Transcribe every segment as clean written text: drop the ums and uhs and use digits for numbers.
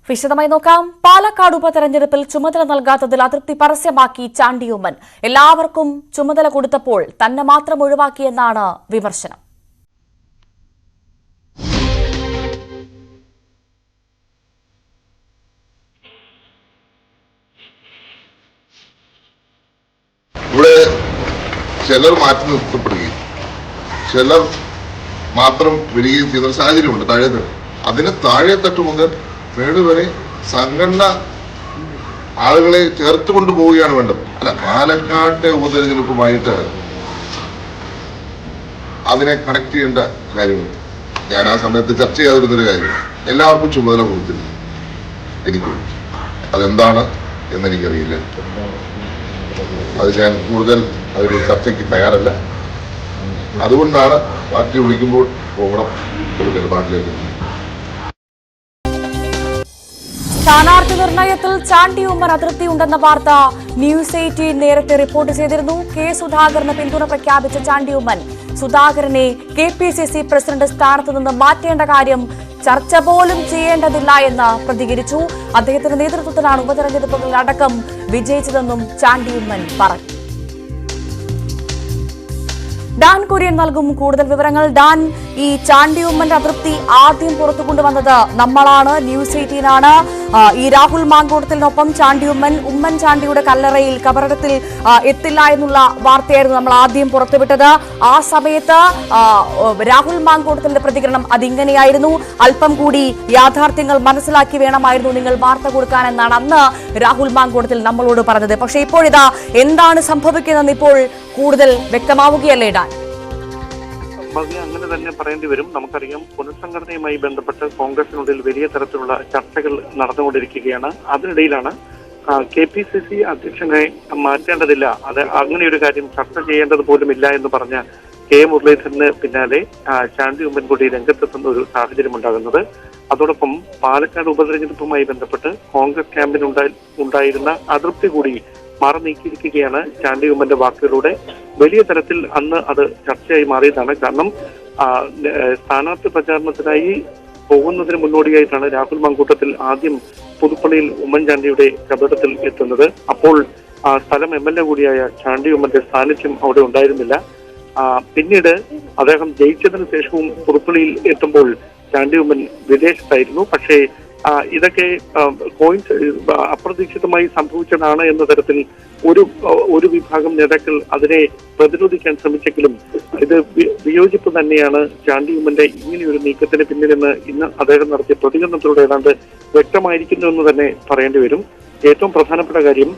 വിശദമായി നോക്കാം. പാലക്കാട് ഉപതെരഞ്ഞെടുപ്പിൽ ചുമതല നൽകാത്തതിൽ അതൃപ്തി പരസ്യമാക്കി ചാണ്ടി ഉമ്മൻ. എല്ലാവർക്കും ചുമതല കൊടുത്തപ്പോൾ തന്നെ മാത്രം ഒഴിവാക്കിയെന്നാണ് വിമർശനം. ഇവിടെ ചിലർ മാറ്റി നിർത്തപ്പെടുകയും ചിലർ മാത്രം വരികയും ചെയ്യുന്ന സാഹചര്യമുണ്ട്. അതിന് താഴെ തട്ട് മുതൽ മേട് വരെ സംഘടന ആളുകളെ ചേർത്ത് കൊണ്ടുപോവുകയാണ് വേണ്ടത്. അല്ല, പാലക്കാട്ടെ ഉപതെരഞ്ഞെടുപ്പുമായിട്ട് അതിനെ കണക്ട് ചെയ്യേണ്ട കാര്യമുണ്ട്. ഞാൻ ആ സമയത്ത് ചർച്ച ചെയ്യാതിരുന്നൊരു കാര്യമാണ്. എല്ലാവർക്കും ചുമതല കൊടുത്തില്ല. എനിക്ക് അതെന്താണ് എന്നെനിക്കറിയില്ല. അത് ഞാൻ കൂടുതൽ അതൊരു ചർച്ചയ്ക്ക് തയ്യാറല്ല. അതുകൊണ്ടാണ് പാർട്ടി വിളിക്കുമ്പോൾ പോകണം ഒരു നിലപാടിലേക്ക്. സ്ഥാനാർത്ഥി നിർണയത്തിൽ ചാണ്ടി ഉമ്മൻ അതൃപ്തിയുണ്ടെന്ന വാർത്ത ന്യൂസ് 18 നേരത്തെ റിപ്പോർട്ട് ചെയ്തിരുന്നു. കെ സുധാകരന് പിന്തുണ പ്രഖ്യാപിച്ച ചാണ്ടി ഉമ്മൻ സുധാകരനെ KPCC പ്രസിഡന്റ് സ്ഥാനത്ത് നിന്ന് മാറ്റേണ്ട കാര്യം ചർച്ച പോലും ചെയ്യേണ്ടതില്ല എന്ന് പ്രതികരിച്ചു. അദ്ദേഹത്തിന്റെ നേതൃത്വത്തിലാണ് ഉപതെരഞ്ഞെടുപ്പുകളിലടക്കം വിജയിച്ചതെന്നും ചാണ്ടി ഉമ്മൻ പറഞ്ഞു. ഡാൻ കുര്യൻ നൽകും കൂടുതൽ വിവരങ്ങൾ. ഡാൻ, ഈ ചാണ്ടി ഉമ്മന്റെ അതൃപ്തി ആദ്യം പുറത്തു കൊണ്ടുവന്നത് നമ്മളാണ്, ന്യൂസ് 18 ആണ്. ഈ രാഹുൽ മാങ്കൂട്ടത്തിനൊപ്പം ചാണ്ടി ഉമ്മൻ ചാണ്ടിയുടെ കല്ലറയിൽ കബറിടത്തിൽ എത്തില്ല എന്നുള്ള വാർത്തയായിരുന്നു നമ്മൾ ആദ്യം പുറത്തുവിട്ടത്. ആ സമയത്ത് രാഹുൽ മാങ്കൂട്ടത്തിന്റെ പ്രതികരണം അതിങ്ങനെയായിരുന്നു: അല്പം കൂടി യാഥാർത്ഥ്യങ്ങൾ മനസ്സിലാക്കി വേണമായിരുന്നു നിങ്ങൾ വാർത്ത കൊടുക്കാനെന്നാണ് അന്ന് രാഹുൽ മാങ്കൂട്ടത്തിൽ നമ്മളോട് പറഞ്ഞത്. പക്ഷേ ഇപ്പോഴിതാ എന്താണ് സംഭവിക്കുന്നതെന്ന് ഇപ്പോൾ കൂടുതൽ വ്യക്തമാവുകയല്ലേ ഡാൻ? അങ്ങനെ തന്നെ പറയേണ്ടി വരും. നമുക്കറിയാം, പുനഃസംഘടനയുമായി ബന്ധപ്പെട്ട് കോൺഗ്രസിനുള്ളിൽ വലിയ തരത്തിലുള്ള ചർച്ചകൾ നടന്നുകൊണ്ടിരിക്കുകയാണ്. അതിനിടയിലാണ് KPCC അധ്യക്ഷനെ മാറ്റേണ്ടതില്ല, അത് അങ്ങനെ ഒരു കാര്യം ചർച്ച ചെയ്യേണ്ടത് പോലുമില്ല എന്ന് പറഞ്ഞ K മുരളീധരന് പിന്നാലെ ചാണ്ടി ഉമ്മൻ കൂടി രംഗത്തെത്തുന്ന ഒരു സാഹചര്യം ഉണ്ടാകുന്നത്. അതോടൊപ്പം പാലക്കാട് ഉപതെരഞ്ഞെടുപ്പുമായി ബന്ധപ്പെട്ട് കോൺഗ്രസ് ക്യാമ്പിന് ഉണ്ടായിരുന്ന അതൃപ്തി കൂടി മാറി നീക്കിയിരിക്കുകയാണ് ചാണ്ടി ഉമ്മന്റെ വാക്കുകളിലൂടെ. വലിയ തരത്തിൽ അന്ന് അത് ചർച്ചയായി മാറിയതാണ്. കാരണം സ്ഥാനാർത്ഥി പ്രചാരണത്തിനായി പോകുന്നതിന് മുന്നോടിയായിട്ടാണ് രാഹുൽ മാങ്കൂട്ടത്തിൽ ആദ്യം പുതുപ്പള്ളിയിൽ ഉമ്മൻചാണ്ടിയുടെ കബറിടത്തിൽ എത്തുന്നത്. അപ്പോൾ സ്ഥലം MLA കൂടിയായ ചാണ്ടി ഉമ്മന്റെ സാന്നിധ്യം അവിടെ ഉണ്ടായിരുന്നില്ല. പിന്നീട് അദ്ദേഹം ജയിച്ചതിന് ശേഷവും പുതുപ്പള്ളിയിൽ എത്തുമ്പോൾ ചാണ്ടി ഉമ്മൻ വിദേശത്തായിരുന്നു. പക്ഷേ ഇതൊക്കെ അപ്രതീക്ഷിതമായി സംഭവിച്ചതാണ് എന്ന തരത്തിൽ ഒരു വിഭാഗം നേതാക്കൾ അതിനെ പ്രതിരോധിക്കാൻ ശ്രമിച്ചെങ്കിലും ഇത് വിയോജിപ്പ് തന്നെയാണ് ചാണ്ടി ഉമ്മന്റെ ഇങ്ങനെയൊരു നീക്കത്തിന് പിന്നിലെന്ന് ഇന്ന് അദ്ദേഹം നടത്തിയ പ്രതികരണത്തിലൂടെ ഏതാണ്ട് വ്യക്തമായിരിക്കുന്നു എന്ന് തന്നെ പറയേണ്ടി വരും. ഏറ്റവും പ്രധാനപ്പെട്ട കാര്യം,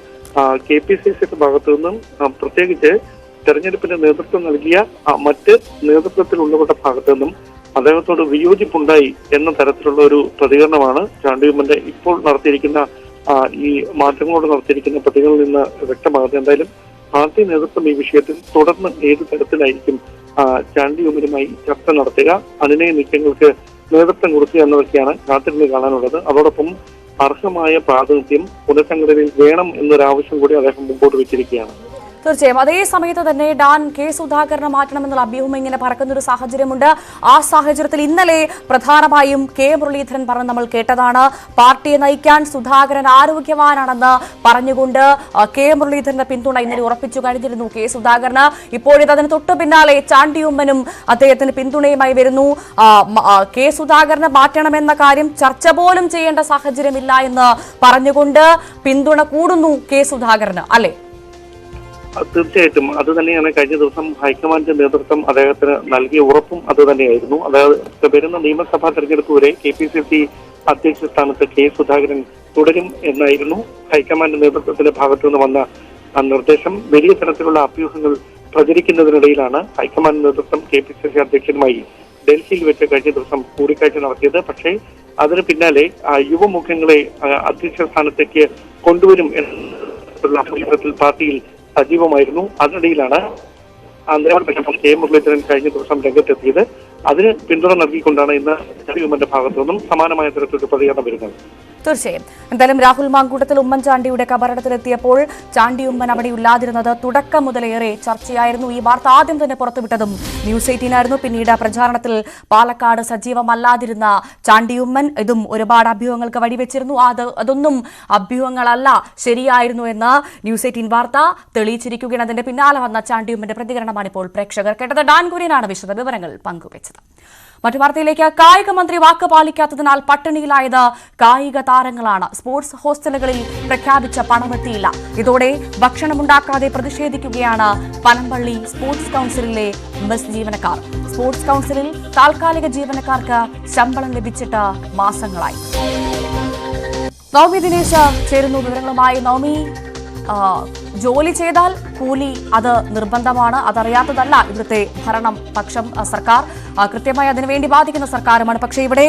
KPCCയുടെ ഭാഗത്തു നിന്നും പ്രത്യേകിച്ച് തെരഞ്ഞെടുപ്പിന് നേതൃത്വം നൽകിയ മറ്റ് നേതൃത്വത്തിലുള്ളവരുടെ ഭാഗത്തു നിന്നും അദ്ദേഹത്തോട് വിയോജിപ്പുണ്ടായി എന്ന തരത്തിലുള്ള ഒരു പ്രതികരണമാണ് ചാണ്ടി ഉമ്മന്റെ ഇപ്പോൾ നടത്തിയിരിക്കുന്ന ഈ മാറ്റങ്ങളോട് നടത്തിയിരിക്കുന്ന പ്രതികളിൽ നിന്ന് വ്യക്തമാകുന്നത്. എന്തായാലും പാർട്ടി നേതൃത്വം ഈ വിഷയത്തിൽ തുടർന്ന് ഏത് തരത്തിലായിരിക്കും ചാണ്ടി ഉമ്മനുമായി ചർച്ച നടത്തുക, അനുനയ നീക്കങ്ങൾക്ക് നേതൃത്വം കൊടുക്കുക എന്നതൊക്കെയാണ് കാത്തിരുന്ന് കാണാനുള്ളത്. അതോടൊപ്പം അർഹമായ പ്രാതിനിധ്യം പുനഃസംഘടനയിൽ വേണം എന്നൊരാവശ്യം കൂടി അദ്ദേഹം മുമ്പോട്ട് വെച്ചിരിക്കുകയാണ്. തീർച്ചയായും അതേ സമയത്ത് തന്നെ ഡാൻ K സുധാകരനെ മാറ്റണമെന്നുള്ള അഭ്യൂഹം ഇങ്ങനെ പറക്കുന്നൊരു സാഹചര്യമുണ്ട്. ആ സാഹചര്യത്തിൽ ഇന്നലെ പ്രധാനമായും K മുരളീധരൻ പറഞ്ഞ് നമ്മൾ കേട്ടതാണ്, പാർട്ടിയെ നയിക്കാൻ സുധാകരൻ ആരോഗ്യവാനാണെന്ന് പറഞ്ഞുകൊണ്ട് K മുരളീധരന്റെ പിന്തുണ ഇന്നലെ ഉറപ്പിച്ചു കഴിഞ്ഞിരുന്നു K സുധാകരന്. ഇപ്പോഴിത് അതിന് തൊട്ടു പിന്നാലെ ചാണ്ടി ഉമ്മനും അദ്ദേഹത്തിന് പിന്തുണയുമായി വരുന്നു. K സുധാകരനെ മാറ്റണമെന്ന കാര്യം ചർച്ച പോലും ചെയ്യേണ്ട സാഹചര്യമില്ല എന്ന് പറഞ്ഞുകൊണ്ട് പിന്തുണ കൂടുന്നു K സുധാകരന്, അല്ലെ? തീർച്ചയായിട്ടും അത് തന്നെയാണ്. കഴിഞ്ഞ ദിവസം ഹൈക്കമാൻഡ് നേതൃത്വം അദ്ദേഹത്തിന് നൽകിയ ഉറപ്പും അത് തന്നെയായിരുന്നു. അതായത് വരുന്ന നിയമസഭാ തെരഞ്ഞെടുപ്പ് വരെ KPCC അധ്യക്ഷ സ്ഥാനത്ത് K സുധാകരൻ തുടരും എന്നായിരുന്നു ഹൈക്കമാൻഡ് നേതൃത്വത്തിന്റെ ഭാഗത്തു നിന്ന് വന്ന നിർദ്ദേശം. വലിയ തരത്തിലുള്ള അഭ്യൂഹങ്ങൾ പ്രചരിക്കുന്നതിനിടയിലാണ് ഹൈക്കമാൻഡ് നേതൃത്വം KPCC അധ്യക്ഷനുമായി ഡൽഹിയിൽ വെച്ച് കഴിഞ്ഞ ദിവസം കൂടിക്കാഴ്ച നടത്തിയത്. പക്ഷേ അതിന് പിന്നാലെ യുവമുഖങ്ങളെ അധ്യക്ഷ സ്ഥാനത്തേക്ക് കൊണ്ടുവരും എന്നുള്ള അഭ്യൂഹത്തിൽ പാർട്ടിയിൽ സജീവമായിരുന്നു. അതിനിടയിലാണ് K മുരളീധരൻ കഴിഞ്ഞ ദിവസം രംഗത്തെത്തിയത്. അതിന് പിന്തുണ നൽകിക്കൊണ്ടാണ് ഇന്ന് ചാണ്ടി ഉമ്മന്റെ ഭാഗത്തു നിന്നും സമാനമായ തരത്തിലൊരു പ്രതികരണം വരുന്നത്. തീർച്ചയായും എന്തായാലും രാഹുൽ മാങ്കൂട്ടത്തിൽ ഉമ്മൻചാണ്ടിയുടെ കബറിടത്തിലെത്തിയപ്പോൾ ചാണ്ടി ഉമ്മൻ അവിടെ ഇല്ലാതിരുന്നത് തുടക്കം മുതലേറെ ചർച്ചയായിരുന്നു. ഈ വാർത്ത ആദ്യം തന്നെ പുറത്തുവിട്ടതും ന്യൂസ് 18 ആയിരുന്നു. പിന്നീട് പ്രചാരണത്തിൽ പാലക്കാട് സജീവമല്ലാതിരുന്ന ചാണ്ടി ഉമ്മൻ ഇതും ഒരുപാട് അഭ്യൂഹങ്ങൾക്ക് വഴിവെച്ചിരുന്നു. അതൊന്നും അഭ്യൂഹങ്ങളല്ല, ശരിയായിരുന്നു എന്ന് ന്യൂസ് 18 വാർത്ത തെളിയിച്ചിരിക്കുകയാണ്. അതിന്റെ പിന്നാലെ വന്ന ചാണ്ടി ഉമ്മന്റെ പ്രതികരണമാണ് ഇപ്പോൾ പ്രേക്ഷകർ കേട്ടത്. ഡാൻ കുര്യനാണ് വിശദ വിവരങ്ങൾ പങ്കുവച്ചത്. മറ്റു വാർത്തയിലേക്ക്. കായിക മന്ത്രി വാക്ക് പാലിക്കാത്തതിനാൽ പട്ടിണിയിലായത് കായിക താരങ്ങളാണ്. സ്പോർട്സ് ഹോസ്റ്റലുകളിൽ പ്രഖ്യാപിച്ച പണമെത്തിയില്ല. ഇതോടെ ഭക്ഷണമുണ്ടാക്കാതെ പ്രതിഷേധിക്കുകയാണ് പനമ്പള്ളി സ്പോർട്സ് കൌൺസിലിലെ മെസ് ജീവനക്കാർ. സ്പോർട്സ് കൌൺസിലിൽ താൽക്കാലിക ജീവനക്കാർക്ക് ശമ്പളം ലഭിച്ചിട്ട് മാസങ്ങളായി. നവമി ദിനേശ് ചേരുന്നു വിവരങ്ങളുമായി. നവമി, ജോലി ചെയ്താൽ കൂലി അത് നിർബന്ധമാണ്, അതറിയാത്തതല്ല ഇവിടുത്തെ ഭരണം പക്ഷം സർക്കാർ, കൃത്യമായി അതിനുവേണ്ടി ബാധിക്കുന്ന സർക്കാരുമാണ്. പക്ഷേ ഇവിടെ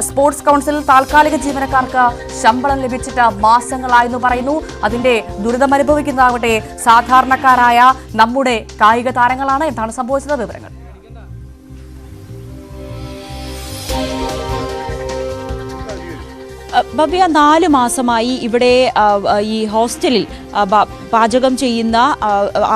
സ്പോർട്സ് കൌൺസിൽ താൽക്കാലിക ജീവനക്കാർക്ക് ശമ്പളം ലഭിച്ചിട്ട് മാസങ്ങളായെന്ന് പറയുന്നു. അതിന്റെ ദുരിതമനുഭവിക്കുന്നതാവട്ടെ സാധാരണക്കാരായ നമ്മുടെ കായിക താരങ്ങളാണ്. എന്താണ് സംഭവിച്ചത്? വിവരങ്ങൾ. ഭവ്യ, 4 മാസമായി ഇവിടെ ഈ ഹോസ്റ്റലിൽ പാചകം ചെയ്യുന്ന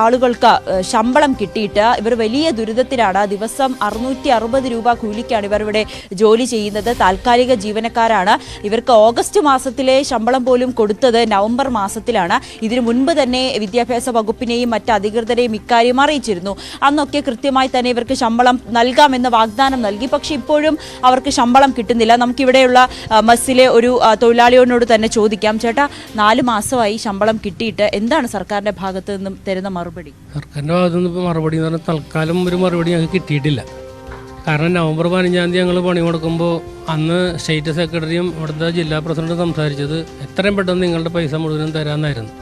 ആളുകൾക്ക് ശമ്പളം കിട്ടിയിട്ട് ഇവർ വലിയ ദുരിതത്തിലാണ്. ദിവസം 660 രൂപ കൂലിക്കാണ് ഇവർ ഇവിടെ ജോലി ചെയ്യുന്നത്. താൽക്കാലിക ജീവനക്കാരാണ്. ഇവർക്ക് ഓഗസ്റ്റ് മാസത്തിലെ ശമ്പളം പോലും കൊടുത്തത് നവംബർ മാസത്തിലാണ്. ഇതിനു മുൻപ് തന്നെ വിദ്യാഭ്യാസ വകുപ്പിനെയും മറ്റ് അധികൃതരെയും ഇക്കാര്യം അറിയിച്ചിരുന്നു. അന്നൊക്കെ കൃത്യമായി തന്നെ ഇവർക്ക് ശമ്പളം നൽകാമെന്ന് വാഗ്ദാനം നൽകി. പക്ഷെ ഇപ്പോഴും അവർക്ക് ശമ്പളം കിട്ടുന്നില്ല. നമുക്കിവിടെയുള്ള മെസ്സിലെ ഒരു തൊഴിലാളിയോട് തന്നെ ചോദിക്കാം. ചേട്ടാ, 4 മാസമായി ശമ്പളം കിട്ടിയിട്ട് എന്താണ് സർക്കാരിന്റെ ഭാഗത്ത് നിന്നും തരുന്ന മറുപടി? സർക്കാരിന്റെ ഭാഗത്തു നിന്ന് ഇപ്പോൾ മറുപടി എന്ന് പറഞ്ഞാൽ തൽക്കാലം ഒരു മറുപടി ഞങ്ങൾക്ക് കിട്ടിയിട്ടില്ല. കാരണം നവംബർ 15-ാം തീയതി ഞങ്ങൾ പണി മുടക്കുമ്പോൾ അന്ന് സ്റ്റേറ്റ് സെക്രട്ടറിയും ഇവിടുത്തെ ജില്ലാ പ്രസിഡന്റും സംസാരിച്ചത് എത്രയും പെട്ടെന്ന് നിങ്ങളുടെ പൈസ മുഴുവനും തരാമെന്നായിരുന്നു.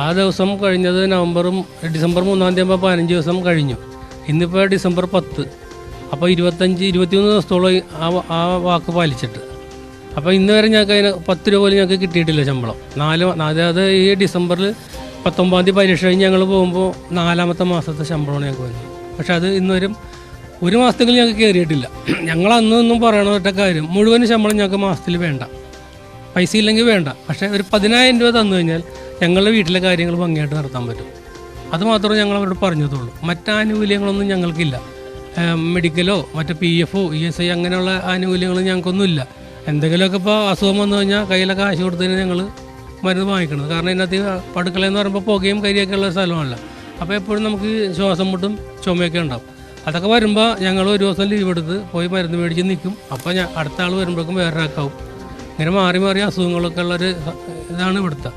ആ ദിവസം കഴിഞ്ഞത് ഡിസംബർ 3-ാം തീയതി ആകുമ്പോൾ 15 ദിവസം കഴിഞ്ഞു. ഇന്നിപ്പോൾ ഡിസംബർ 10. അപ്പോൾ 21 ദിവസത്തോളം ആ വാക്ക് പാലിച്ചിട്ട്. അപ്പോൾ ഇന്ന് വരെ ഞങ്ങൾക്ക് അതിന് 10 രൂപ പോലും ഞങ്ങൾക്ക് കിട്ടിയിട്ടില്ല ശമ്പളം. അതായത് ഈ ഡിസംബറിൽ 19-ാം തീയതി പരീക്ഷ കഴിഞ്ഞ് ഞങ്ങൾ പോകുമ്പോൾ 4-ാമത്തെ മാസത്തെ ശമ്പളമാണ് ഞങ്ങൾക്ക് വരുന്നത്. പക്ഷെ അത് ഇന്നുവരും ഒരു മാസത്തേക്ക് ഞങ്ങൾക്ക് കയറിയിട്ടില്ല. ഞങ്ങൾ അന്നൊന്നും പറയണ ഒറ്റ കാര്യം, മുഴുവൻ ശമ്പളം ഞങ്ങൾക്ക് മാസത്തിൽ വേണ്ട, പൈസ ഇല്ലെങ്കിൽ വേണ്ട. പക്ഷേ ഒരു 10,000 രൂപ തന്നു കഴിഞ്ഞാൽ ഞങ്ങളുടെ വീട്ടിലെ കാര്യങ്ങൾ ഭംഗിയായിട്ട് നടത്താൻ പറ്റും. അത് മാത്രമേ ഞങ്ങൾ അവരോട് പറഞ്ഞതുള്ളൂ. മറ്റാനുകൂല്യങ്ങളൊന്നും ഞങ്ങൾക്കില്ല. മെഡിക്കലോ മറ്റു PF, ESI അങ്ങനെയുള്ള ആനുകൂല്യങ്ങളും ഞങ്ങൾക്കൊന്നുമില്ല. എന്തെങ്കിലുമൊക്കെ ഇപ്പോൾ അസുഖം വന്നു കഴിഞ്ഞാൽ കയ്യിലെ കാശ് കൊടുത്തതിന് ഞങ്ങൾ മരുന്ന് വാങ്ങിക്കണം. കാരണം ഇതിനകത്ത് പടുക്കളയെന്ന് പറയുമ്പോൾ പുകയും കരിയൊക്കെ ഉള്ള സ്ഥലമല്ല. അപ്പോൾ എപ്പോഴും നമുക്ക് ശ്വാസം മുട്ടും ചുമയൊക്കെ ഉണ്ടാവും. അതൊക്കെ വരുമ്പോൾ ഞങ്ങൾ ഒരു ദിവസം ലീവ് എടുത്ത് പോയി മരുന്ന് മേടിച്ച് നിൽക്കും. അപ്പോൾ അടുത്ത ആൾ വരുമ്പോഴേക്കും വേറൊരാക്കാവും. ഇങ്ങനെ മാറി മാറി അസുഖങ്ങളൊക്കെ ഉള്ളൊരു ഇതാണ് ഇവിടുത്തെ.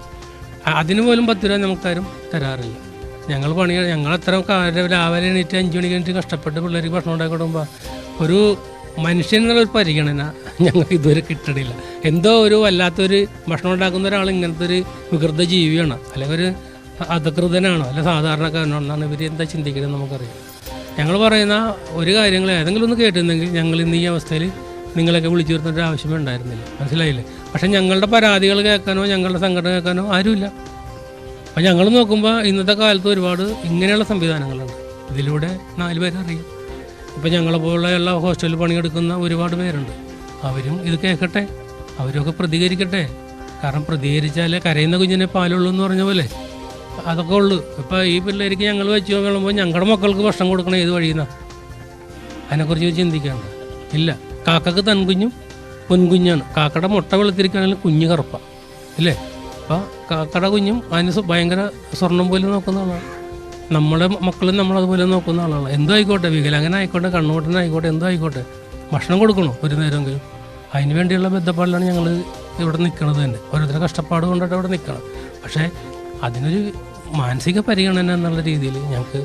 അതിന് പോലും 10 രൂപ നമുക്കാരും തരാറില്ല. ഞങ്ങൾ അത്ര രാവിലെ എണീറ്റ് 5 മണിക്ക് എണീറ്റ് കഷ്ടപ്പെട്ട് പിള്ളേർക്ക് ഭക്ഷണം ഉണ്ടാക്കി കൊടുക്കുമ്പോൾ ഒരു മനുഷ്യൻ എന്നുള്ളൊരു പരിഗണന ഞങ്ങൾക്ക് ഇതുവരെ കിട്ടണില്ല. എന്തോ ഒരു വല്ലാത്തൊരു ഭക്ഷണം ഉണ്ടാക്കുന്ന ഒരാൾ ഇങ്ങനത്തെ ഒരു വികൃത ജീവിയാണ്, അല്ലെങ്കിൽ ഒരു അധകൃതനാണോ അല്ല സാധാരണക്കാരനോ എന്നാണ് ഇവർ എന്താ ചിന്തിക്കുന്നത് നമുക്കറിയാം. ഞങ്ങൾ പറയുന്ന ഒരു കാര്യങ്ങൾ ഏതെങ്കിലും ഒന്ന് കേട്ടിരുന്നെങ്കിൽ ഞങ്ങൾ ഇന്ന് ഈ അവസ്ഥയിൽ നിങ്ങളൊക്കെ വിളിച്ചു വരുന്നൊരു ആവശ്യമേ ഉണ്ടായിരുന്നില്ല. മനസ്സിലായില്ലേ? പക്ഷെ ഞങ്ങളുടെ പരാതികൾ കേൾക്കാനോ ഞങ്ങളുടെ സംഘടന കേൾക്കാനോ ആരുമില്ല. അപ്പം ഞങ്ങൾ നോക്കുമ്പോൾ ഇന്നത്തെ കാലത്ത് ഒരുപാട് ഇങ്ങനെയുള്ള സംവിധാനങ്ങളുണ്ട്. ഇതിലൂടെ 4 പേരെ അറിയാം. ഇപ്പം ഞങ്ങളെപ്പോലുള്ള ഹോസ്റ്റലിൽ പണിയെടുക്കുന്ന ഒരുപാട് പേരുണ്ട്. അവരും ഇത് കേൾക്കട്ടെ, അവരൊക്കെ പ്രതികരിക്കട്ടെ. കാരണം പ്രതികരിച്ചാലേ കരയുന്ന കുഞ്ഞിനെ പാലുള്ളൂ എന്ന് പറഞ്ഞ പോലെ അതൊക്കെ ഉള്ളൂ. ഇപ്പം ഈ പിള്ളേർക്ക് ഞങ്ങൾ വെച്ച് നോക്കുമ്പോൾ ഞങ്ങളുടെ മക്കൾക്ക് ഭക്ഷണം കൊടുക്കണം ഏത് വഴിയെന്നാണ്? അതിനെക്കുറിച്ച് ചിന്തിക്കാണ്ട് ഇല്ല. കാക്കക്ക് തൻകുഞ്ഞും പൊൻകുഞ്ഞാണ്. കാക്കയുടെ മുട്ട വെളുത്തിരിക്കുകയാണെങ്കിൽ കുഞ്ഞ് കറുപ്പാണ് ഇല്ലേ? അപ്പോൾ കാക്കയുടെ കുഞ്ഞും അതിന് ഭയങ്കര സ്വർണം പോലെ നോക്കുന്ന ആളാണ്. നമ്മുടെ മക്കളും നമ്മളതുപോലെ നോക്കുന്ന ആളാണ്. എന്തോ ആയിക്കോട്ടെ, വികലാംഗന ആയിക്കോട്ടെ, കണ്ണുപൊട്ടനായിക്കോട്ടെ, എന്തോ ആയിക്കോട്ടെ, ഭക്ഷണം കൊടുക്കണോ ഒരു നേരമെങ്കിലും. അതിന് വേണ്ടിയുള്ള ബന്ധപ്പാടിലാണ് ഞങ്ങൾ ഇവിടെ നിൽക്കുന്നത് തന്നെ. ഓരോരുത്തരുടെ കഷ്ടപ്പാട് കൊണ്ടിട്ട് ഇവിടെ നിൽക്കണം. പക്ഷേ അതിനൊരു മാനസിക പരിഗണന എന്നുള്ള രീതിയിൽ ഞങ്ങൾക്ക്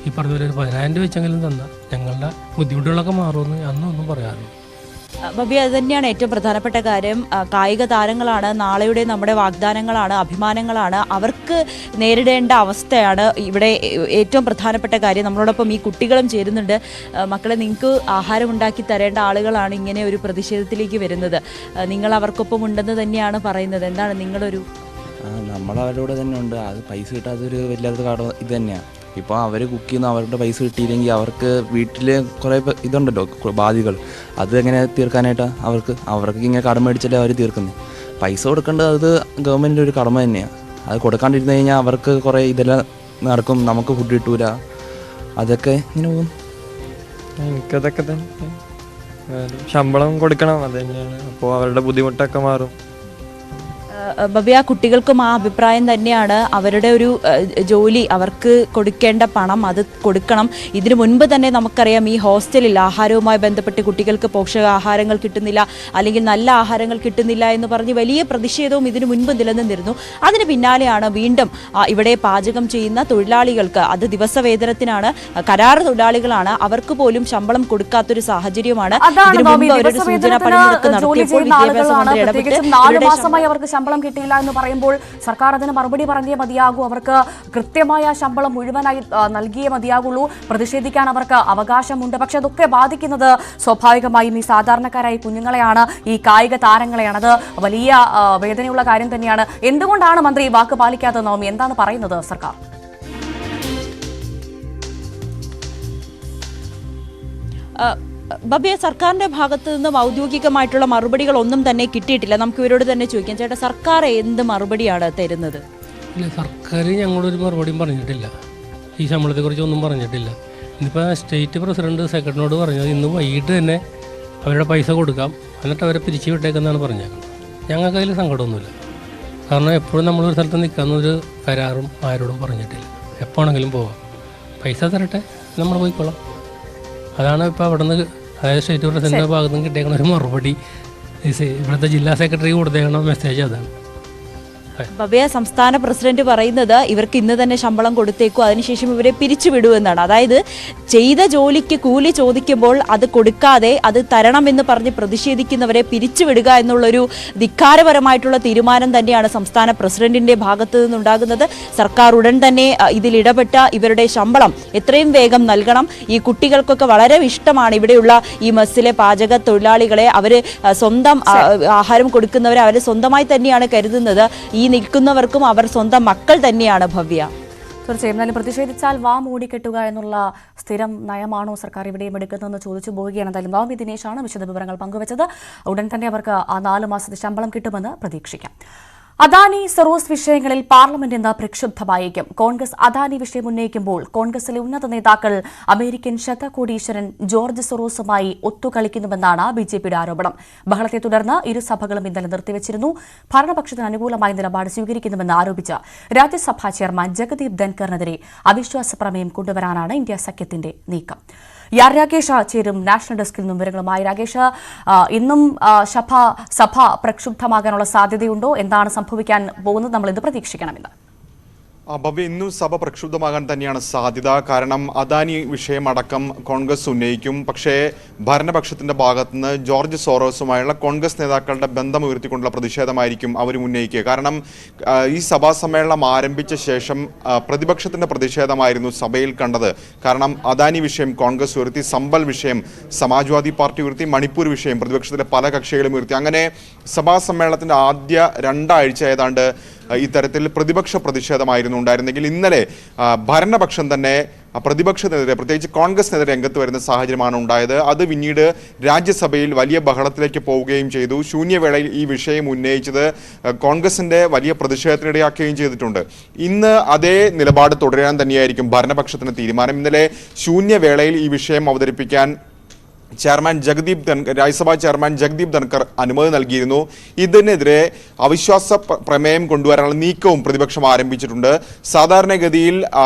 ഈ പറഞ്ഞ പോലെ ഒരു 10,000 രൂപ വെച്ചെങ്കിലും തന്നാൽ ഞങ്ങളുടെ ബുദ്ധിമുട്ടുകളൊക്കെ മാറുമെന്ന് അന്നൊന്നും പറയാറുണ്ട്. ബബി, അത് തന്നെയാണ് ഏറ്റവും പ്രധാനപ്പെട്ട കാര്യം. കായിക താരങ്ങളാണ്, നാളെയുടെ നമ്മുടെ വാഗ്ദാനങ്ങളാണ്, അഭിമാനങ്ങളാണ്. അവർക്ക് നേരിടേണ്ട അവസ്ഥയാണ് ഇവിടെ ഏറ്റവും പ്രധാനപ്പെട്ട കാര്യം. നമ്മളോടൊപ്പം ഈ കുട്ടികളും ചേരുന്നുണ്ട്. മക്കളെ, നിങ്ങൾക്ക് ആഹാരം ഉണ്ടാക്കി തരേണ്ട ആളുകളാണ് ഇങ്ങനെ ഒരു പ്രതിഷേധത്തിലേക്ക് വരുന്നത്. നിങ്ങൾ അവർക്കൊപ്പം ഉണ്ടെന്ന് തന്നെയാണ് പറയുന്നത്. എന്താണ് നിങ്ങളൊരു? നമ്മൾ അവരുടെ കൂടെ തന്നെ ഉണ്ട്. അത് പൈസ കിട്ടാത്തൊരു വല്ലാത്ത കട ഇത് തന്നെയാണ്. ഇപ്പോൾ അവർ കുക്ക് ചെയ്യുന്ന അവരുടെ പൈസ കിട്ടിയില്ലെങ്കിൽ അവർക്ക് വീട്ടിൽ കുറേ ഇതുണ്ടല്ലോ ബാധ്യതകൾ, അത് എങ്ങനെ തീർക്കാനായിട്ടാണ് അവർക്ക് ഇങ്ങനെ കടം മേടിച്ചല്ലേ അവർ തീർക്കുന്നത്. പൈസ കൊടുക്കേണ്ടത് അത് ഗവൺമെൻറ്റിൻ്റെ ഒരു കടമ തന്നെയാണ്. അത് കൊടുക്കാണ്ടിരുന്നു കഴിഞ്ഞാൽ അവർക്ക് കുറേ ഇതെല്ലാം നടക്കും, നമുക്ക് ഫുഡ് കിട്ടൂല, അതൊക്കെ ഇങ്ങനെ പോകും. എനിക്കതൊക്കെ തന്നെ ശമ്പളം കൊടുക്കണം, അത് തന്നെയാണ്. അപ്പോൾ അവരുടെ ബുദ്ധിമുട്ടൊക്കെ മാറും. ഭവ്യ, കുട്ടികൾക്കും ആ അഭിപ്രായം തന്നെയാണ്. അവരുടെ ഒരു ജോലി, അവർക്ക് കൊടുക്കേണ്ട പണം അത് കൊടുക്കണം. ഇതിനു മുൻപ് തന്നെ നമുക്കറിയാം ഈ ഹോസ്റ്റലിൽ ആഹാരവുമായി ബന്ധപ്പെട്ട് കുട്ടികൾക്ക് പോഷകാഹാരങ്ങൾ കിട്ടുന്നില്ല, അല്ലെങ്കിൽ നല്ല ആഹാരങ്ങൾ കിട്ടുന്നില്ല എന്ന് പറഞ്ഞ് വലിയ പ്രതിഷേധവും ഇതിനു മുൻപ് നിലനിന്നിരുന്നു. അതിന് പിന്നാലെയാണ് വീണ്ടും ഇവിടെ പാചകം ചെയ്യുന്ന തൊഴിലാളികൾക്ക്, അത് ദിവസവേതനത്തിനാണ്, കരാർ തൊഴിലാളികളാണ്, അവർക്ക് പോലും ശമ്പളം കൊടുക്കാത്തൊരു സാഹചര്യമാണ്. ഇതിനു മുൻപ് അവരൊരു സൂചന പണിമുടക്ക് നടത്തിയപ്പോൾ വിദ്യാഭ്യാസ മന്ത്രി ഇടപെട്ട് ശമ്പളം കിട്ടിയില്ല എന്ന് പറയുമ്പോൾ സർക്കാർ അതിന് മറുപടി പറഞ്ഞേ മതിയാകൂ. അവർക്ക് കൃത്യമായ ശമ്പളം മുഴുവനായി നൽകിയേ മതിയാകുള്ളൂ. പ്രതിഷേധിക്കാൻ അവർക്ക് അവകാശമുണ്ട്. പക്ഷെ അതൊക്കെ ബാധിക്കുന്നത് സ്വാഭാവികമായും ഈ സാധാരണക്കാരായ കുഞ്ഞുങ്ങളെയാണ്, ഈ കായിക താരങ്ങളെയാണ്. അത് വലിയ വേദനയുള്ള കാര്യം തന്നെയാണ്. എന്തുകൊണ്ടാണ് മന്ത്രി വാക്ക് പാലിക്കാത്തത്? നവമി, എന്താണ് പറയുന്നത് സർക്കാർ? ഭവ്യ, സർക്കാരിന്റെ ഭാഗത്ത് നിന്നും ഔദ്യോഗികമായിട്ടുള്ള മറുപടികൾ ഒന്നും തന്നെ കിട്ടിയിട്ടില്ല. നമുക്ക് ഇവരോട് തന്നെ ചോദിക്കാം. ചേട്ടാ, സർക്കാർ എന്ത് മറുപടിയാണ് തരുന്നത്? ഇല്ല, സർക്കാർ ഞങ്ങളൊരു മറുപടിയും പറഞ്ഞിട്ടില്ല. ഈ ശമ്പളത്തെക്കുറിച്ച് ഒന്നും പറഞ്ഞിട്ടില്ല. ഇന്നിപ്പോൾ സ്റ്റേറ്റ് പ്രസിഡന്റ് സെക്രട്ടറിനോട് പറഞ്ഞത് ഇന്ന് വൈകിട്ട് തന്നെ അവരുടെ പൈസ കൊടുക്കാം, എന്നിട്ട് അവരെ പിരിച്ചു വിട്ടേക്കെന്നാണ് പറഞ്ഞേക്കുന്നത്. ഞങ്ങൾക്ക് അതിൽ സങ്കടമൊന്നുമില്ല. കാരണം എപ്പോഴും നമ്മളൊരു സ്ഥലത്ത് നിൽക്കാമെന്നൊരു കരാറും ആരോടും പറഞ്ഞിട്ടില്ല. എപ്പോഴാണെങ്കിലും പോവാം, പൈസ തരട്ടെ, നമ്മൾ പോയിക്കോളാം. അതാണ് ഇപ്പോൾ അവിടെ നിന്ന്, അതായത് സ്റ്റേറ്റ് പ്രസിഡന്റിൻ്റെ ഭാഗത്ത് നിന്ന് കിട്ടിയേക്കുന്ന ഒരു മറുപടി. ഇവിടുത്തെ ജില്ലാ സെക്രട്ടറി കൊടുത്തേക്കണ മെസ്സേജ് അതാണ്. ഭവ്യ, സംസ്ഥാന പ്രസിഡന്റ് പറയുന്നത് ഇവർക്ക് ഇന്ന് തന്നെ ശമ്പളം കൊടുത്തേക്കും, അതിനുശേഷം ഇവരെ പിരിച്ചുവിടുമെന്നാണ്. അതായത് ചെയ്ത ജോലിക്ക് കൂലി ചോദിക്കുമ്പോൾ അത് കൊടുക്കാതെ അത് തരണമെന്ന് പറഞ്ഞ് പ്രതിഷേധിക്കുന്നവരെ പിരിച്ചുവിടുക എന്നുള്ളൊരു ധിക്കാരപരമായിട്ടുള്ള തീരുമാനം തന്നെയാണ് സംസ്ഥാന പ്രസിഡന്റിന്റെ ഭാഗത്ത് നിന്നുണ്ടാകുന്നത്. സർക്കാർ ഉടൻ തന്നെ ഇതിൽ ഇടപെട്ട ഇവരുടെ ശമ്പളം എത്രയും വേഗം നൽകണം. ഈ കുട്ടികൾക്കൊക്കെ വളരെ ഇഷ്ടമാണ് ഇവിടെയുള്ള ഈ മെസ്സിലെ പാചക തൊഴിലാളികളെ. അവർ സ്വന്തം ആഹാരം കൊടുക്കുന്നവരെ അവർ സ്വന്തമായി തന്നെയാണ് കരുതുന്നത്. ഈ നിൽക്കുന്നവർക്കും അവർ സ്വന്തം മക്കൾ തന്നെയാണ്. ഭവ്യ, തീർച്ചയായും. എന്നാലും പ്രതിഷേധിച്ചാൽ വാ മൂടിക്കെട്ടുക എന്നുള്ള സ്ഥിരം നയമാണോ സർക്കാർ ഇവിടെയും എടുക്കുന്നതെന്ന് ചോദിച്ചു പോവുകയാണ്. എന്തായാലും നവമി ദിനേശാണ് വിശദവിവരങ്ങൾ പങ്കുവച്ചത്. ഉടൻ തന്നെ അവർക്ക് ആ 4 മാസത്തെ ശമ്പളം കിട്ടുമെന്ന് പ്രതീക്ഷിക്കാം. അദാനി സറോസ് വിഷയങ്ങളിൽ പാർലമെന്റ് ഇന്ന് പ്രക്ഷുബ്ധമായേക്കും. കോൺഗ്രസ് അദാനി വിഷയം ഉന്നയിക്കുമ്പോൾ കോൺഗ്രസിലെ ഉന്നത നേതാക്കൾ അമേരിക്കൻ ശതകോടീശ്വരൻ ജോർജ് സൊറോസുമായി ഒത്തുകളിക്കുന്നുവെന്നാണ് ബിജെപിയുടെ ആരോപണം. ബഹളത്തെ തുടർന്ന് ഇരുസഭകളും ഇന്നലെ നിർത്തിവച്ചിരുന്നു. ഭരണപക്ഷത്തിന് അനുകൂലമായ നിലപാട് സ്വീകരിക്കുന്നുവെന്ന് ആരോപിച്ച് രാജ്യസഭാ ചെയർമാൻ ജഗദീപ് ധൻകറിനെതിരെ അവിശ്വാസ പ്രമേയം കൊണ്ടുവരാനാണ് ഇന്ത്യ സഖ്യത്തിന്റെ നീക്കം. രാകേഷ് ചേരും നാഷണൽ ഡെസ്കിൽ നിന്നും വിവരങ്ങളുമായി. രാകേഷ്, ഇന്നും സഭ പ്രക്ഷുബ്ധമാകാനുള്ള സാധ്യതയുണ്ടോ? എന്താണ് സംഭവിക്കാൻ പോകുന്നത്? നമ്മൾ എന്ത് പ്രതീക്ഷിക്കണമെന്ന്? ഭവ്യ, ഇന്നും സഭ പ്രക്ഷുബ്ധമാകാൻ തന്നെയാണ് സാധ്യത. കാരണം അദാനി വിഷയമടക്കം കോൺഗ്രസ് ഉന്നയിക്കും. പക്ഷേ ഭരണപക്ഷത്തിന്റെ ഭാഗത്തുനിന്ന് ജോർജ് സോറോസുമായുള്ള കോൺഗ്രസ് നേതാക്കളുടെ ബന്ധം ഉയർത്തിക്കൊണ്ടുള്ള പ്രതിഷേധമായിരിക്കും അവരും ഉന്നയിക്കുക. കാരണം ഈ സഭാ സമ്മേളനം ആരംഭിച്ച ശേഷം പ്രതിപക്ഷത്തിന്റെ പ്രതിഷേധമായിരുന്നു സഭയിൽ കണ്ടത്. കാരണം അദാനി വിഷയം കോൺഗ്രസ് ഉയർത്തി, സമ്പൽ വിഷയം സമാജ്വാദി പാർട്ടി ഉയർത്തി, മണിപ്പൂർ വിഷയം പ്രതിപക്ഷത്തിലെ പല കക്ഷികളും ഉയർത്തി. അങ്ങനെ സഭാ സമ്മേളനത്തിന്റെ ആദ്യ 2 ആഴ്ച ഏതാണ്ട് ഇത്തരത്തിൽ പ്രതിപക്ഷ പ്രതിഷേധമായിരുന്നു ഉണ്ടായിരുന്നെങ്കിൽ ഇന്നലെ ഭരണപക്ഷം തന്നെ പ്രതിപക്ഷത്തിനെതിരെ, പ്രത്യേകിച്ച് കോൺഗ്രസിനെതിരെ രംഗത്ത് വരുന്ന സാഹചര്യമാണ് ഉണ്ടായത്. അത് പിന്നീട് രാജ്യസഭയിൽ വലിയ ബഹളത്തിലേക്ക് പോവുകയും ചെയ്തു. ശൂന്യവേളയിൽ ഈ വിഷയം ഉന്നയിച്ചത് കോൺഗ്രസിന്റെ വലിയ പ്രതിഷേധത്തിനിടയാക്കുകയും ചെയ്തിട്ടുണ്ട്. ഇന്ന് അതേ നിലപാട് തുടരാൻ തന്നെയായിരിക്കും ഭരണപക്ഷത്തിന്റെ തീരുമാനം. ഇന്നലെ ശൂന്യവേളയിൽ ഈ വിഷയം അവതരിപ്പിക്കാൻ രാജ്യസഭാ ചെയർമാൻ ജഗദീപ് ധൻകർ അനുമതി നൽകിയിരുന്നു. ഇതിനെതിരെ അവിശ്വാസ പ്രമേയം കൊണ്ടുവരാനുള്ള നീക്കവും പ്രതിപക്ഷം ആരംഭിച്ചിട്ടുണ്ട്. സാധാരണഗതിയിൽ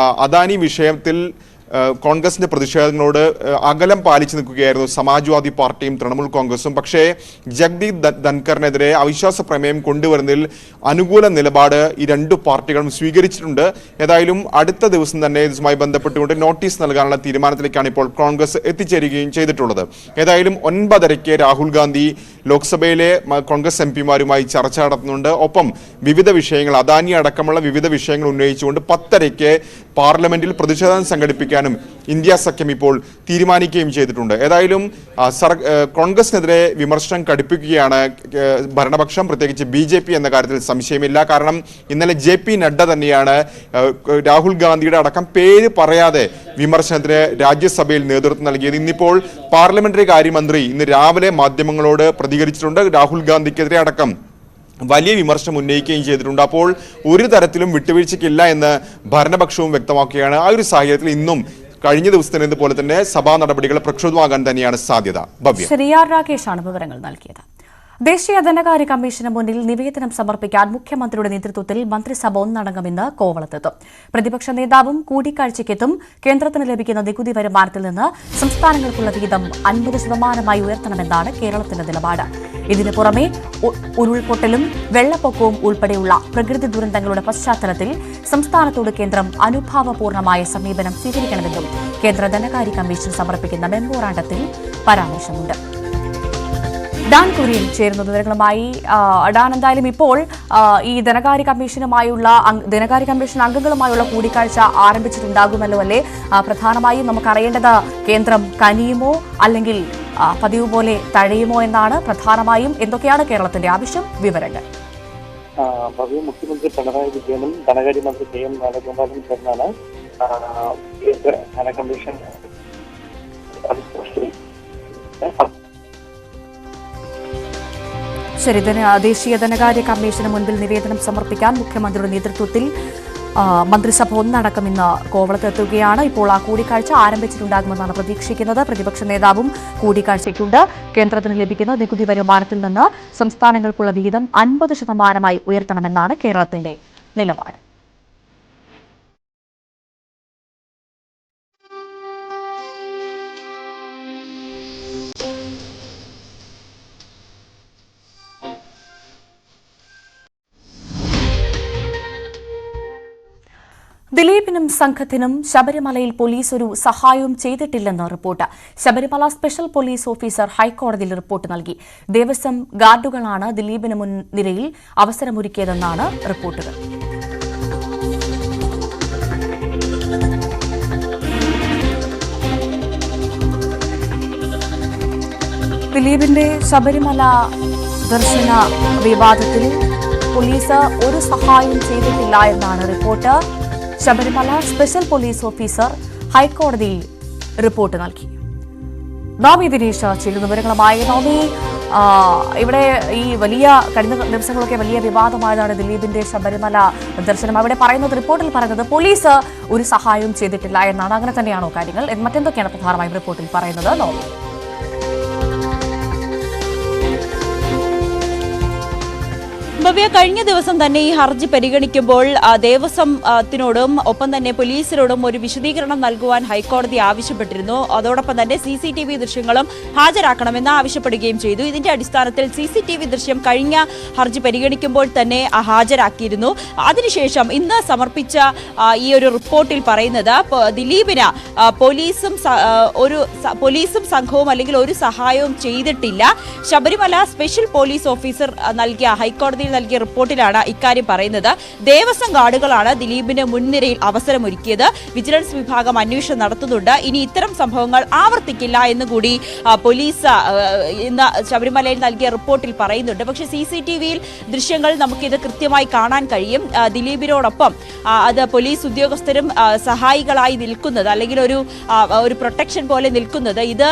അദാനി വിഷയത്തിൽ കോൺഗ്രസിന്റെ പ്രതിഷേധങ്ങളോട് അകലം പാലിച്ചു നിൽക്കുകയായിരുന്നു സമാജ്വാദി പാർട്ടിയും തൃണമൂൽ കോൺഗ്രസും. പക്ഷേ ജഗദീപ് ധൻകറിനെതിരെ അവിശ്വാസ പ്രമേയം കൊണ്ടുവരുന്നതിൽ അനുകൂല നിലപാട് ഈ 2 പാർട്ടികളും സ്വീകരിച്ചിട്ടുണ്ട്. ഏതായാലും അടുത്ത ദിവസം തന്നെ ഇതുമായി ബന്ധപ്പെട്ടുകൊണ്ട് നോട്ടീസ് നൽകാനുള്ള തീരുമാനത്തിലേക്കാണ് ഇപ്പോൾ കോൺഗ്രസ് എത്തിച്ചേരുകയും ചെയ്തിട്ടുള്ളത്. ഏതായാലും 9:30 രാഹുൽ ഗാന്ധി ലോക്സഭയിലെ കോൺഗ്രസ് എംപിമാരുമായി ചർച്ച നടത്തുന്നുണ്ട്. ഒപ്പം വിവിധ വിഷയങ്ങൾ, അദാനി അടക്കമുള്ള വിവിധ വിഷയങ്ങൾ ഉന്നയിച്ചുകൊണ്ട് 10:30 പാർലമെന്റിൽ പ്രതിഷേധം സംഘടിപ്പിക്കാനും ഇന്ത്യ സഖ്യം ഇപ്പോൾ തീരുമാനിക്കുകയും ചെയ്തിട്ടുണ്ട്. ഏതായാലും കോൺഗ്രസിനെതിരെ വിമർശനം കടുപ്പിക്കുകയാണ് ഭരണപക്ഷം, പ്രത്യേകിച്ച് BJP എന്ന കാര്യത്തിൽ സംശയമില്ല. കാരണം ഇന്നലെ JP നഡ്ഡ തന്നെയാണ് രാഹുൽ ഗാന്ധിയുടെ അടക്കം പേര് പറയാതെ വിമർശനത്തിന് രാജ്യസഭയിൽ നേതൃത്വം നൽകിയത്. ഇന്നിപ്പോൾ പാർലമെന്ററി കാര്യമന്ത്രി ഇന്ന് രാവിലെ മാധ്യമങ്ങളോട് പ്രതികരിച്ചിട്ടുണ്ട്. രാഹുൽ ഗാന്ധിക്കെതിരെ അടക്കം വലിയ വിമർശനം ഉന്നയിക്കുകയും ചെയ്തിട്ടുണ്ട്. അപ്പോൾ ഒരു തരത്തിലും വിട്ടുവീഴ്ചയ്ക്കില്ല എന്ന് ഭരണപക്ഷവും വ്യക്തമാക്കുകയാണ്. ആ ഒരു സാഹചര്യത്തിൽ ഇന്നും കഴിഞ്ഞ ദിവസത്തിനതുപോലെ തന്നെ സഭാ നടപടികൾ പ്രക്ഷുബ്ധമാകാൻ തന്നെയാണ് സാധ്യത. ഭവ്യ. ശ്രീയാർ രാകേഷാണ് വിവരങ്ങൾ നൽകിയത്. ദേശീയ ധനകാര്യ കമ്മീഷന് മുന്നിൽ നിവേദനം സമർപ്പിക്കാൻ മുഖ്യമന്ത്രിയുടെ നേതൃത്വത്തിൽ മന്ത്രിസഭ ഒന്നടങ്കമെന്ന് കോവളത്തെത്തും. പ്രതിപക്ഷ നേതാവും കൂടിക്കാഴ്ചയ്ക്കെത്തും. കേന്ദ്രത്തിന് ലഭിക്കുന്ന നികുതി വരുമാനത്തിൽ നിന്ന് സംസ്ഥാനങ്ങൾക്കുള്ള വിഹിതം 50% ഉയർത്തണമെന്നാണ് കേരളത്തിന്റെ നിലപാട്. ഇതിനു പുറമെ ഉരുൾപൊട്ടലും വെള്ളപ്പൊക്കവും ഉൾപ്പെടെയുള്ള പ്രകൃതി ദുരന്തങ്ങളുടെ പശ്ചാത്തലത്തിൽ സംസ്ഥാനത്തോട് കേന്ദ്രം അനുഭാവപൂർണമായ സമീപനം സ്വീകരിക്കണമെന്നും കേന്ദ്ര ധനകാര്യ കമ്മീഷൻ സമർപ്പിക്കുന്ന മെമ്മോറാണ്ടത്തിൽ പരാമർശമുണ്ട്. ഡാൻ കുര്യൻ ചേരുന്ന വിവരങ്ങളുമായി. ഡാൻ, എന്തായാലും ഇപ്പോൾ ഈ ധനകാര്യ കമ്മീഷൻ അംഗങ്ങളുമായുള്ള കൂടിക്കാഴ്ച ആരംഭിച്ചിട്ടുണ്ടാകുമല്ലോ അല്ലേ? പ്രധാനമായും നമുക്കറിയേണ്ടത് കേന്ദ്രം കനിയുമോ അല്ലെങ്കിൽ പതിവ് പോലെ തഴയുമോ എന്നാണ്. പ്രധാനമായും എന്തൊക്കെയാണ് കേരളത്തിന്റെ ആവശ്യം? വിവരങ്ങൾ. മുഖ്യമന്ത്രി പിണറായി വിജയനും ധനകാര്യമന്ത്രി KM രാജഗോപാലും ചേർന്നാണ് ധന കമ്മീഷൻ ശരി. ദേശീയ ധനകാര്യ കമ്മീഷന് മുൻപിൽ നിവേദനം സമർപ്പിക്കാൻ മുഖ്യമന്ത്രിയുടെ നേതൃത്വത്തിൽ മന്ത്രിസഭ ഒന്നടക്കം ഇന്ന് കോവളത്തെത്തുകയാണ്. ഇപ്പോൾ ആ കൂടിക്കാഴ്ച ആരംഭിച്ചിട്ടുണ്ടാകുമെന്നാണ് പ്രതീക്ഷിക്കുന്നത്. പ്രതിപക്ഷ നേതാവും കൂടിക്കാഴ്ചയ്ക്കുണ്ട്. കേന്ദ്രത്തിന് ലഭിക്കുന്ന നികുതി വരുമാനത്തിൽ നിന്ന് സംസ്ഥാനങ്ങൾക്കുള്ള വിഹിതം 50% ഉയർത്തണമെന്നാണ് കേരളത്തിന്റെ നിലപാട്. ദിലീപിനും സംഘത്തിനും ശബരിമലയിൽ പോലീസ് ഒരു സഹായവും ചെയ്തിട്ടില്ലെന്ന് report. Sabarimala special police officer ഹൈക്കോടതിയിൽ റിപ്പോർട്ട് നൽകി. ദേവസ്വം ഗാർഡുകളാണ് ദിലീപിന് മുൻനിരയിൽ അവസരമൊരുക്കിയതെന്നാണ് റിപ്പോർട്ടുകൾ. ദിലീപിന്റെ ശബരിമല ദർശന വിവാദത്തിൽ പോലീസ് ഒരു സഹായം ചെയ്തിട്ടില്ല എന്നാണ് report. Sabarimala special police officer ഹൈക്കോടതിയിൽ റിപ്പോർട്ട് നൽകി. നോമി ദിനേശ് ചേരുന്ന വിവരങ്ങളുമായി. നോമി, ഇവിടെ ഈ കഴിഞ്ഞ ദിവസങ്ങളൊക്കെ വലിയ വിവാദമായതാണ് ദിലീപിന്റെ ശബരിമല ദർശനം. അവിടെ പറയുന്നത്, റിപ്പോർട്ടിൽ പറയുന്നത് പോലീസ് ഒരു സഹായവും ചെയ്തിട്ടില്ല എന്നാണ്. അങ്ങനെ തന്നെയാണോ കാര്യങ്ങൾ? മറ്റെന്തൊക്കെയാണ് പ്രധാനമായും റിപ്പോർട്ടിൽ പറയുന്നത്? നോമി. ഭവ്യ, കഴിഞ്ഞ ദിവസം തന്നെ ഈ ഹർജി പരിഗണിക്കുമ്പോൾ ദേവസ്വത്തിനോടും ഒപ്പം തന്നെ പോലീസിനോടും ഒരു വിശദീകരണം നൽകുവാൻ ഹൈക്കോടതി ആവശ്യപ്പെട്ടിരുന്നു. അതോടൊപ്പം തന്നെ CCTV ദൃശ്യങ്ങളും ഹാജരാക്കണമെന്ന് ആവശ്യപ്പെടുകയും ചെയ്തു. ഇതിന്റെ അടിസ്ഥാനത്തിൽ CCTV ദൃശ്യം കഴിഞ്ഞ ഹർജി പരിഗണിക്കുമ്പോൾ തന്നെ ഹാജരാക്കിയിരുന്നു. അതിനുശേഷം ഇന്ന് സമർപ്പിച്ച ഈ ഒരു റിപ്പോർട്ടിൽ പറയുന്നത് ദിലീപിന് പോലീസും സംഘവും അല്ലെങ്കിൽ ഒരു സഹായവും ചെയ്തിട്ടില്ല. ശബരിമല സ്പെഷ്യൽ പോലീസ് ഓഫീസർ ഹൈക്കോടതിയിൽ നൽകിയ റിപ്പോർട്ടിലാണ് ഇക്കാര്യം പറയുന്നത്. ദേവസ്വം ഗാർഡുകളാണ് ദിലീപിന് മുൻനിരയിൽ അവസരമൊരുക്കിയത്. വിജിലൻസ് വിഭാഗം അന്വേഷണം നടത്തുന്നുണ്ട്. ഇനി ഇത്തരം സംഭവങ്ങൾ ആവർത്തിക്കില്ല എന്നുകൂടി പോലീസ് ഇന്ന് ശബരിമലയിൽ നൽകിയ റിപ്പോർട്ടിൽ പറയുന്നുണ്ട്. പക്ഷേ CCTVയിൽ ദൃശ്യങ്ങൾ നമുക്കിത് കൃത്യമായി കാണാൻ കഴിയും. ദിലീപിനോടൊപ്പം അത് പോലീസ് ഉദ്യോഗസ്ഥരും സഹായികളായി നിൽക്കുന്നത് അല്ലെങ്കിൽ ഒരു പ്രൊട്ടക്ഷൻ പോലെ നിൽക്കുന്നത് ഇത്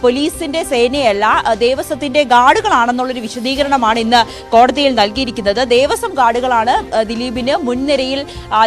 പോലീസിന്റെ സേനയല്ല, ദേവസ്വത്തിന്റെ ഗാർഡുകളാണെന്നുള്ളൊരു വിശദീകരണമാണ് ഇന്ന് കോടതിയിൽ നൽകിയിരിക്കുന്നത്. ദേവസ്വം ഗാർഡുകളാണ് ദിലീപിന് മുൻനിരയിൽ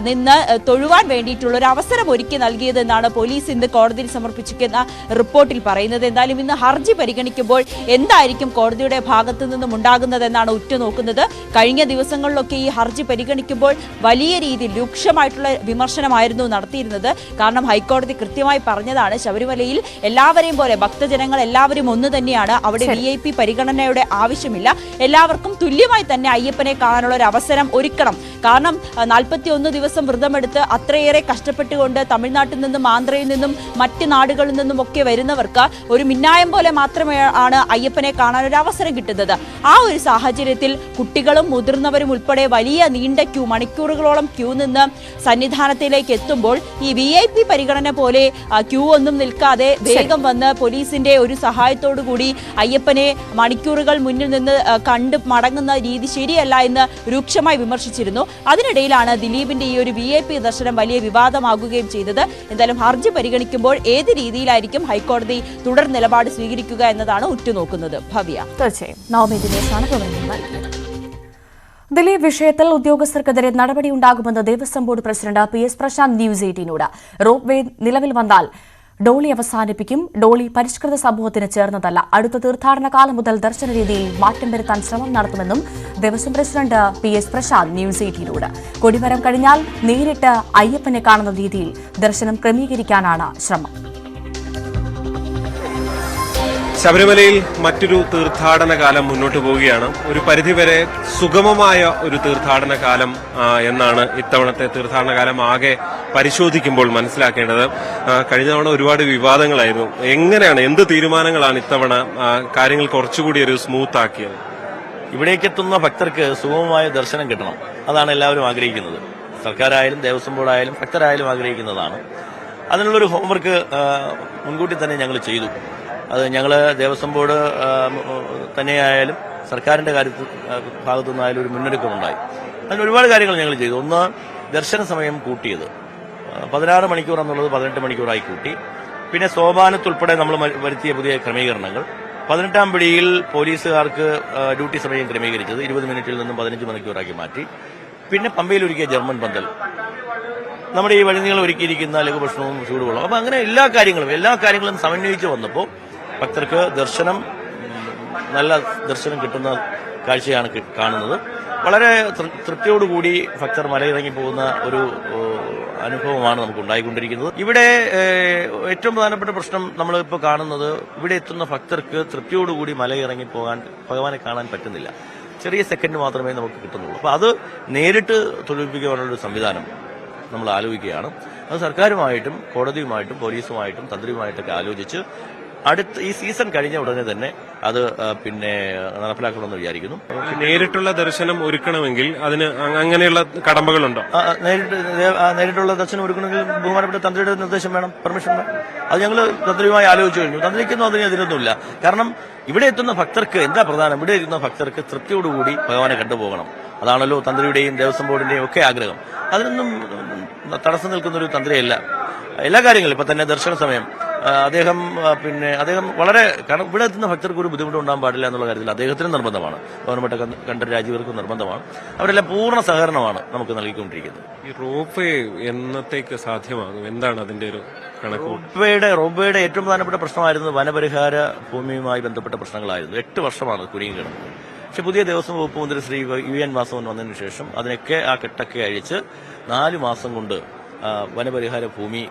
നിന്ന് തൊഴുവാൻ വേണ്ടിയിട്ടുള്ള ഒരു അവസരം ഒരുക്കി നൽകിയതെന്നാണ് പോലീസ് ഇന്ന് കോടതിയിൽ സമർപ്പിച്ചിരിക്കുന്ന റിപ്പോർട്ടിൽ പറയുന്നത്. എന്തായാലും ഇന്ന് ഹർജി പരിഗണിക്കുമ്പോൾ എന്തായിരിക്കും കോടതിയുടെ ഭാഗത്തു നിന്നും ഉണ്ടാകുന്നതെന്നാണ് ഉറ്റുനോക്കുന്നത്. കഴിഞ്ഞ ദിവസങ്ങളിലൊക്കെ ഈ ഹർജി പരിഗണിക്കുമ്പോൾ വലിയ രീതിയിൽ രൂക്ഷമായിട്ടുള്ള വിമർശനമായിരുന്നു നടത്തിയിരുന്നത്. കാരണം ഹൈക്കോടതി കൃത്യമായി പറഞ്ഞതാണ്, ശബരിമലയിൽ എല്ലാവരെയും പോലെ ഭക്തജനങ്ങൾ എല്ലാവരും ഒന്ന് തന്നെയാണ്. അവിടെ VIP പരിഗണനയുടെ ആവശ്യമില്ല. എല്ലാവർക്കും തുല്യമായി തന്നെ അയ്യപ്പനെ കാണാനുള്ള ഒരു അവസരം ഒരുക്കണം. കാരണം 41 ദിവസം വ്രതമെടുത്ത് അത്രയേറെ കഷ്ടപ്പെട്ടുകൊണ്ട് തമിഴ്നാട്ടിൽ നിന്നും ആന്ധ്രയിൽ നിന്നും മറ്റ് നാടുകളിൽ നിന്നും ഒക്കെ വരുന്നവർക്ക് ഒരു മിന്നായം പോലെ മാത്രമേ ആണ് അയ്യപ്പനെ കാണാൻ ഒരു അവസരം കിട്ടുന്നത്. ആ ഒരു സാഹചര്യത്തിൽ കുട്ടികളും മുതിർന്നവരും ഉൾപ്പെടെ വലിയ നീണ്ട മണിക്കൂറുകളോളം ക്യൂ നിന്ന് സന്നിധാനത്തിലേക്ക് എത്തുമ്പോൾ ഈ VIP പരിഗണന പോലെ ക്യൂ ഒന്നും നിൽക്കാതെ വേഗം വന്ന് പോലീസിന്റെ ഒരു സഹായത്തോടു കൂടി അയ്യപ്പനെ മണിക്കൂറുകൾ മുന്നിൽ നിന്ന് കണ്ട് മടങ്ങുന്ന രീതി ശരിയല്ല എന്ന് രൂക്ഷമായി വിമർശിച്ചിരുന്നു. അതിനിടയിലാണ് ദിലീപിന്റെ ഈ ഒരു VIP ദർശനം വലിയ വിവാദമാകുകയും ചെയ്തത്. എന്തായാലും ഹർജി പരിഗണിക്കുമ്പോൾ ഏത് രീതിയിലായിരിക്കും ഹൈക്കോടതി തുടർ നിലപാട് സ്വീകരിക്കുക എന്നതാണ് ഉറ്റുനോക്കുന്നത്. ഭവ്യ. തീർച്ചയായും നവമി ദിനേശാണ് വിവരങ്ങൾ നൽകിയത്. ദിലീപ് വിഷയത്തിൽ ഉദ്യോഗസ്ഥർക്കെതിരെ നടപടിയുണ്ടാകുമെന്ന് Devaswom board president PS Prashanth news 18നോട്. റോപ്പ് വേ നിലവിൽ വന്നാൽ ഡോളി അവസാനിപ്പിക്കും. ഡോളി പരിഷ്കൃത സമൂഹത്തിന് ചേർന്നതല്ല. അടുത്ത തീർത്ഥാടന കാലം മുതൽ ദർശന രീതിയിൽ മാറ്റം വരുത്താൻ ശ്രമം നടത്തുമെന്നും Devaswom president PS Prashanth news 18നോട്. കൊടിമരം കഴിഞ്ഞാൽ നേരിട്ട് അയ്യപ്പനെ കാണുന്ന രീതിയിൽ ദർശനം ക്രമീകരിക്കാനാണ് ശ്രമം. ശബരിമലയിൽ മറ്റൊരു തീർത്ഥാടന കാലം മുന്നോട്ട് പോവുകയാണ്. ഒരു പരിധിവരെ സുഗമമായ ഒരു തീർത്ഥാടന കാലം എന്നാണ് ഇത്തവണത്തെ തീർത്ഥാടന കാലം ആകെ പരിശോധിക്കുമ്പോൾ മനസ്സിലാക്കേണ്ടത്. കഴിഞ്ഞ തവണ ഒരുപാട് വിവാദങ്ങളായിരുന്നു. എങ്ങനെയാണ്, എന്ത് തീരുമാനങ്ങളാണ് ഇത്തവണ കാര്യങ്ങൾ കുറച്ചുകൂടി ഒരു സ്മൂത്ത് ആക്കിയത്? ഇവിടേക്ക് എത്തുന്ന ഭക്തർക്ക് സുഗമമായ ദർശനം കിട്ടണം. അതാണ് എല്ലാവരും ആഗ്രഹിക്കുന്നത്. സർക്കാരായാലും ദേവസ്വം ബോർഡായാലും ഭക്തരായാലും ആഗ്രഹിക്കുന്നതാണ്. അതിനുള്ളൊരു ഹോംവർക്ക് മുൻകൂട്ടി തന്നെ ഞങ്ങൾ ചെയ്തു. അത് ഞങ്ങൾ ദേവസ്വം ബോർഡ് തന്നെയായാലും സർക്കാരിന്റെ ഭാഗത്തു നിന്നായാലും ഒരു മുന്നൊരുക്കമുണ്ടായി. അതിന് ഒരുപാട് കാര്യങ്ങൾ ഞങ്ങൾ ചെയ്തു. ഒന്ന്, ദർശന സമയം കൂട്ടിയത് 16 മണിക്കൂർ എന്നുള്ളത് 18 മണിക്കൂറായി കൂട്ടി. പിന്നെ സോപാനത്തുൾപ്പെടെ നമ്മൾ വരുത്തിയ പുതിയ ക്രമീകരണങ്ങൾ. 18ാം പിടിയിൽ പോലീസുകാർക്ക് ഡ്യൂട്ടി സമയം ക്രമീകരിച്ചത് 20 മിനിറ്റിൽ നിന്നും 15 മണിക്കൂറാക്കി മാറ്റി. പിന്നെ പമ്പയിൽ ഒരുക്കിയ ജർമ്മൻ പന്തൽ, നമ്മുടെ ഈ വഴിനീളം ഒരുക്കിയിരിക്കുന്ന ലഘുഭക്ഷണവും ചൂടുവെള്ളം, അപ്പൊ അങ്ങനെ എല്ലാ കാര്യങ്ങളും സമന്വയിച്ച് വന്നപ്പോൾ ഭക്തർക്ക് നല്ല ദർശനം കിട്ടുന്ന കാഴ്ചയാണ് കാണുന്നത്. വളരെ തൃപ്തിയോടുകൂടി ഭക്തർ മലയിറങ്ങി പോകുന്ന ഒരു അനുഭവമാണ് നമുക്ക് ഉണ്ടായിക്കൊണ്ടിരിക്കുന്നത്. ഇവിടെ ഏറ്റവും പ്രധാനപ്പെട്ട പ്രശ്നം നമ്മളിപ്പോൾ കാണുന്നത്, ഇവിടെ എത്തുന്ന ഭക്തർക്ക് തൃപ്തിയോടുകൂടി മലയിറങ്ങി പോകാൻ ഭഗവാനെ കാണാൻ പറ്റുന്നില്ല. ചെറിയ സെക്കൻഡ് മാത്രമേ നമുക്ക് കിട്ടുന്നുള്ളൂ. അപ്പോൾ അത് നേരിട്ട് തൊഴിൽപ്പിക്കാനുള്ളൊരു സംവിധാനം നമ്മൾ ആലോചിക്കുകയാണ്. അത് സർക്കാരുമായിട്ടും കോടതിയുമായിട്ടും പോലീസുമായിട്ടും തന്ത്രിയുമായിട്ടൊക്കെ ആലോചിച്ച് ഈ സീസൺ കഴിഞ്ഞ ഉടനെ തന്നെ അത് നടപ്പിലാക്കണമെന്ന് വിചാരിക്കുന്നു. നേരിട്ടുള്ള ദർശനം ഒരുക്കണമെങ്കിൽ അതിന് അങ്ങനെയുള്ള കടമ്പകളുണ്ടോ? നേരിട്ടുള്ള ദർശനം ഒരുക്കണമെങ്കിൽ ബഹുമാനപ്പെട്ട തന്ത്രിയുടെ നിർദ്ദേശം വേണം, പെർമിഷൻ വേണം. അത് ഞങ്ങൾ തന്ത്രിയുമായി ആലോചിച്ചു കഴിഞ്ഞു. തന്ത്രിക്കൊന്നും അതിനൊന്നുമില്ല. കാരണം ഇവിടെ എത്തുന്ന ഭക്തർക്ക് എന്താ പ്രധാനം, ഇവിടെ എത്തുന്ന ഭക്തർക്ക് തൃപ്തിയോടുകൂടി ഭഗവാനെ കണ്ടുപോകണം. അതാണല്ലോ തന്ത്രിയുടെയും ദേവസ്വം ബോർഡിന്റെയും ഒക്കെ ആഗ്രഹം. അതിനൊന്നും തടസ്സം നിൽക്കുന്നൊരു തന്ത്രിയല്ല. എല്ലാ കാര്യങ്ങളും ഇപ്പൊ തന്നെ ദർശന സമയം അദ്ദേഹം വളരെ, കാരണം ഇവിടെ എത്തുന്ന ഭക്തർക്ക് ഒരു ബുദ്ധിമുട്ട് ഉണ്ടാകാൻ പാടില്ല എന്നുള്ള കാര്യത്തിൽ അദ്ദേഹത്തിന് നിർബന്ധമാണ്. ബഹുമാനപ്പെട്ട കണ്ഠർ രാജീവർക്കും നിർബന്ധമാണ്. അവരെല്ലാം പൂർണ്ണ സഹകരണമാണ് നമുക്ക് നൽകിക്കൊണ്ടിരിക്കുന്നത്. ഈ റോപ്പ് വേ എന്നത്തേക്ക് സാധ്യമാകും? എന്താണ് അതിന്റെ ഒരു കണക്ക്? റോപ്പ് വേയുടെ ഏറ്റവും പ്രധാനപ്പെട്ട പ്രശ്നമായിരുന്നു വനപരിഹാര ഭൂമിയുമായി ബന്ധപ്പെട്ട പ്രശ്നങ്ങളായിരുന്നു. 8 വർഷമാണ് കുരുങ്ങി കിടന്നത്. പക്ഷെ പുതിയ ദേവസ്വം വകുപ്പ് മന്ത്രി ശ്രീ UN വാസവൻ വന്നതിന് ശേഷം അതിനൊക്കെ ആ കെട്ടൊക്കെ അഴിച്ച് 4 മാസം കൊണ്ട് വനപരിഹാര ഭൂമി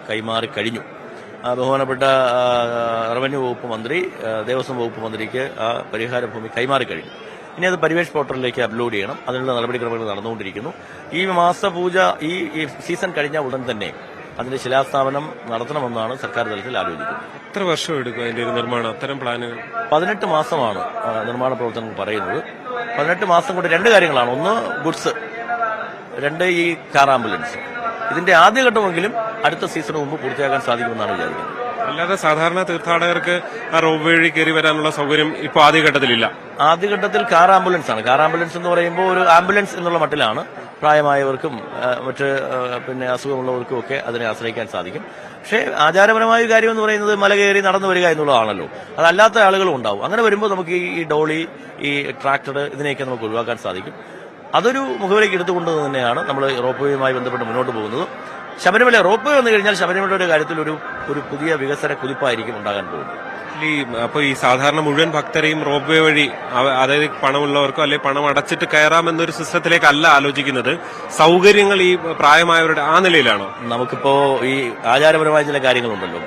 കൈമാറി കഴിഞ്ഞു. ബഹുമാനപ്പെട്ട റവന്യൂ വകുപ്പ് മന്ത്രി ദേവസ്വം വകുപ്പ് മന്ത്രിക്ക് ആ പരിഹാര ഭൂമി കൈമാറി കഴിഞ്ഞു. ഇനി അത് പരിവേഷ് പോർട്ടലിലേക്ക് അപ്ലോഡ് ചെയ്യണം. അതിനുള്ള നടപടിക്രമങ്ങൾ നടന്നുകൊണ്ടിരിക്കുന്നു. ഈ മാസപൂജ ഈ സീസൺ കഴിഞ്ഞ ഉടൻ തന്നെ അതിന്റെ ശിലാസ്ഥാപനം നടത്തണമെന്നാണ് സർക്കാർ തലത്തിൽ ആലോചിക്കുന്നത്. എത്ര വർഷം എടുക്കും അതിന്റെ ഒരു നിർമ്മാണം? അത്തരം പ്ലാനുകൾ 18 മാസമാണ് നിർമ്മാണ പ്രവർത്തനങ്ങൾ പറയുന്നത്. 18 മാസം കൊണ്ട് 2 കാര്യങ്ങളാണ്. ഒന്ന്, ഗുഡ്സ്; 2, ഈ കാർ ആംബുലൻസ്. ഇതിന്റെ ആദ്യഘട്ടമെങ്കിലും അടുത്ത സീസണ് മുമ്പ് പൂർത്തിയാക്കാൻ സാധിക്കുമെന്നാണ് വിചാരിക്കുന്നത്. അല്ലാതെ സാധാരണ തീർത്ഥാടകർക്ക് ആ റോപ്പ് വഴി കയറി വരാനുള്ള സൗകര്യം ഇപ്പോൾ ആദ്യഘട്ടത്തിലില്ല. ആദ്യഘട്ടത്തിൽ കാർ ആംബുലൻസ് ആണ്. കാർ ആംബുലൻസ് എന്ന് പറയുമ്പോൾ ഒരു ആംബുലൻസ് എന്നുള്ള മട്ടിലാണ്. പ്രായമായവർക്കും മറ്റ് അസുഖമുള്ളവർക്കും ഒക്കെ അതിനെ ആശ്രയിക്കാൻ സാധിക്കും. പക്ഷേ ആചാരപരമായ കാര്യം എന്ന് പറയുന്നത് മല കയറി നടന്നു വരിക എന്നുള്ളതാണല്ലോ. അതല്ലാത്ത ആളുകളും ഉണ്ടാവും. അങ്ങനെ വരുമ്പോൾ നമുക്ക് ഈ ഡോളി, ഈ ട്രാക്ടർ, ഇതിനെയൊക്കെ നമുക്ക് ഒഴിവാക്കാൻ സാധിക്കും. അതൊരു മുഖവിലേക്ക് എടുത്തുകൊണ്ട് തന്നെയാണ് നമ്മൾ റോപ്പ് വേയുമായി ബന്ധപ്പെട്ട് മുന്നോട്ട് പോകുന്നത്. ശബരിമല റോപ്പ് വേ വന്നു കഴിഞ്ഞാൽ ശബരിമലയുടെ കാര്യത്തിൽ ഒരു പുതിയ വികസന കുതിപ്പായിരിക്കും ഉണ്ടാകാൻ പോകുന്നത്. അപ്പോൾ ഈ സാധാരണ മുഴുവൻ ഭക്തരെയും റോപ്പ് വേ വഴി, അതായത് പണമുള്ളവർക്കോ അല്ലെങ്കിൽ പണം അടച്ചിട്ട് കയറാമെന്നൊരു സിസ്റ്റത്തിലേക്കല്ല ആലോചിക്കുന്നത്. സൗകര്യങ്ങൾ ഈ പ്രായമായവരുടെ ആ നിലയിലാണോ? നമുക്കിപ്പോ ഈ ആചാരപരമായ ചില കാര്യങ്ങളുണ്ടല്ലോ.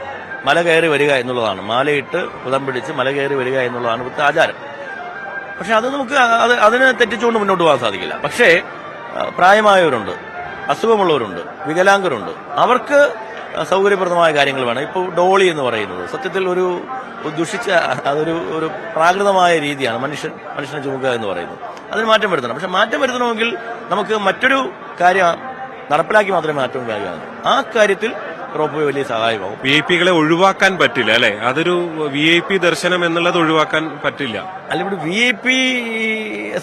മല കയറി വരിക എന്നുള്ളതാണ്. മാലയിട്ട് പുതം പിടിച്ച് മല കയറി വരിക എന്നുള്ളതാണ് ഇവിടുത്തെ ആചാരം. പക്ഷെ അത് നമുക്ക് അതിനെ തെറ്റിച്ചുകൊണ്ട് മുന്നോട്ട് പോകാൻ സാധിക്കില്ല. പക്ഷേ പ്രായമായവരുണ്ട്, അസുഖമുള്ളവരുണ്ട്, വികലാംഗരുണ്ട്. അവർക്ക് സൗകര്യപ്രദമായ കാര്യങ്ങൾ വേണം. ഇപ്പോൾ ഡോളി എന്ന് പറയുന്നത് സത്യത്തിൽ ഒരു ദുഷിച്ച ഒരു പ്രാകൃതമായ രീതിയാണ്. മനുഷ്യനെ ചുമക്കുക എന്ന് പറയുന്നത്. അതിന് മാറ്റം വരുത്തണം. പക്ഷെ മാറ്റം വരുത്തണമെങ്കിൽ നമുക്ക് മറ്റൊരു കാര്യം നടപ്പിലാക്കി മാത്രമേ മാറ്റം കാര്യമാകൂ. ആ കാര്യത്തിൽ റോപ്പ് വേ വലിയ സഹായമാകും. VIP-കളെ ഒഴിവാക്കാൻ പറ്റില്ല അല്ലെ? അതൊരു VIP ദർശനം എന്നുള്ളത് ഒഴിവാക്കാൻ പറ്റില്ല. അല്ല, ഇവിടെ VIP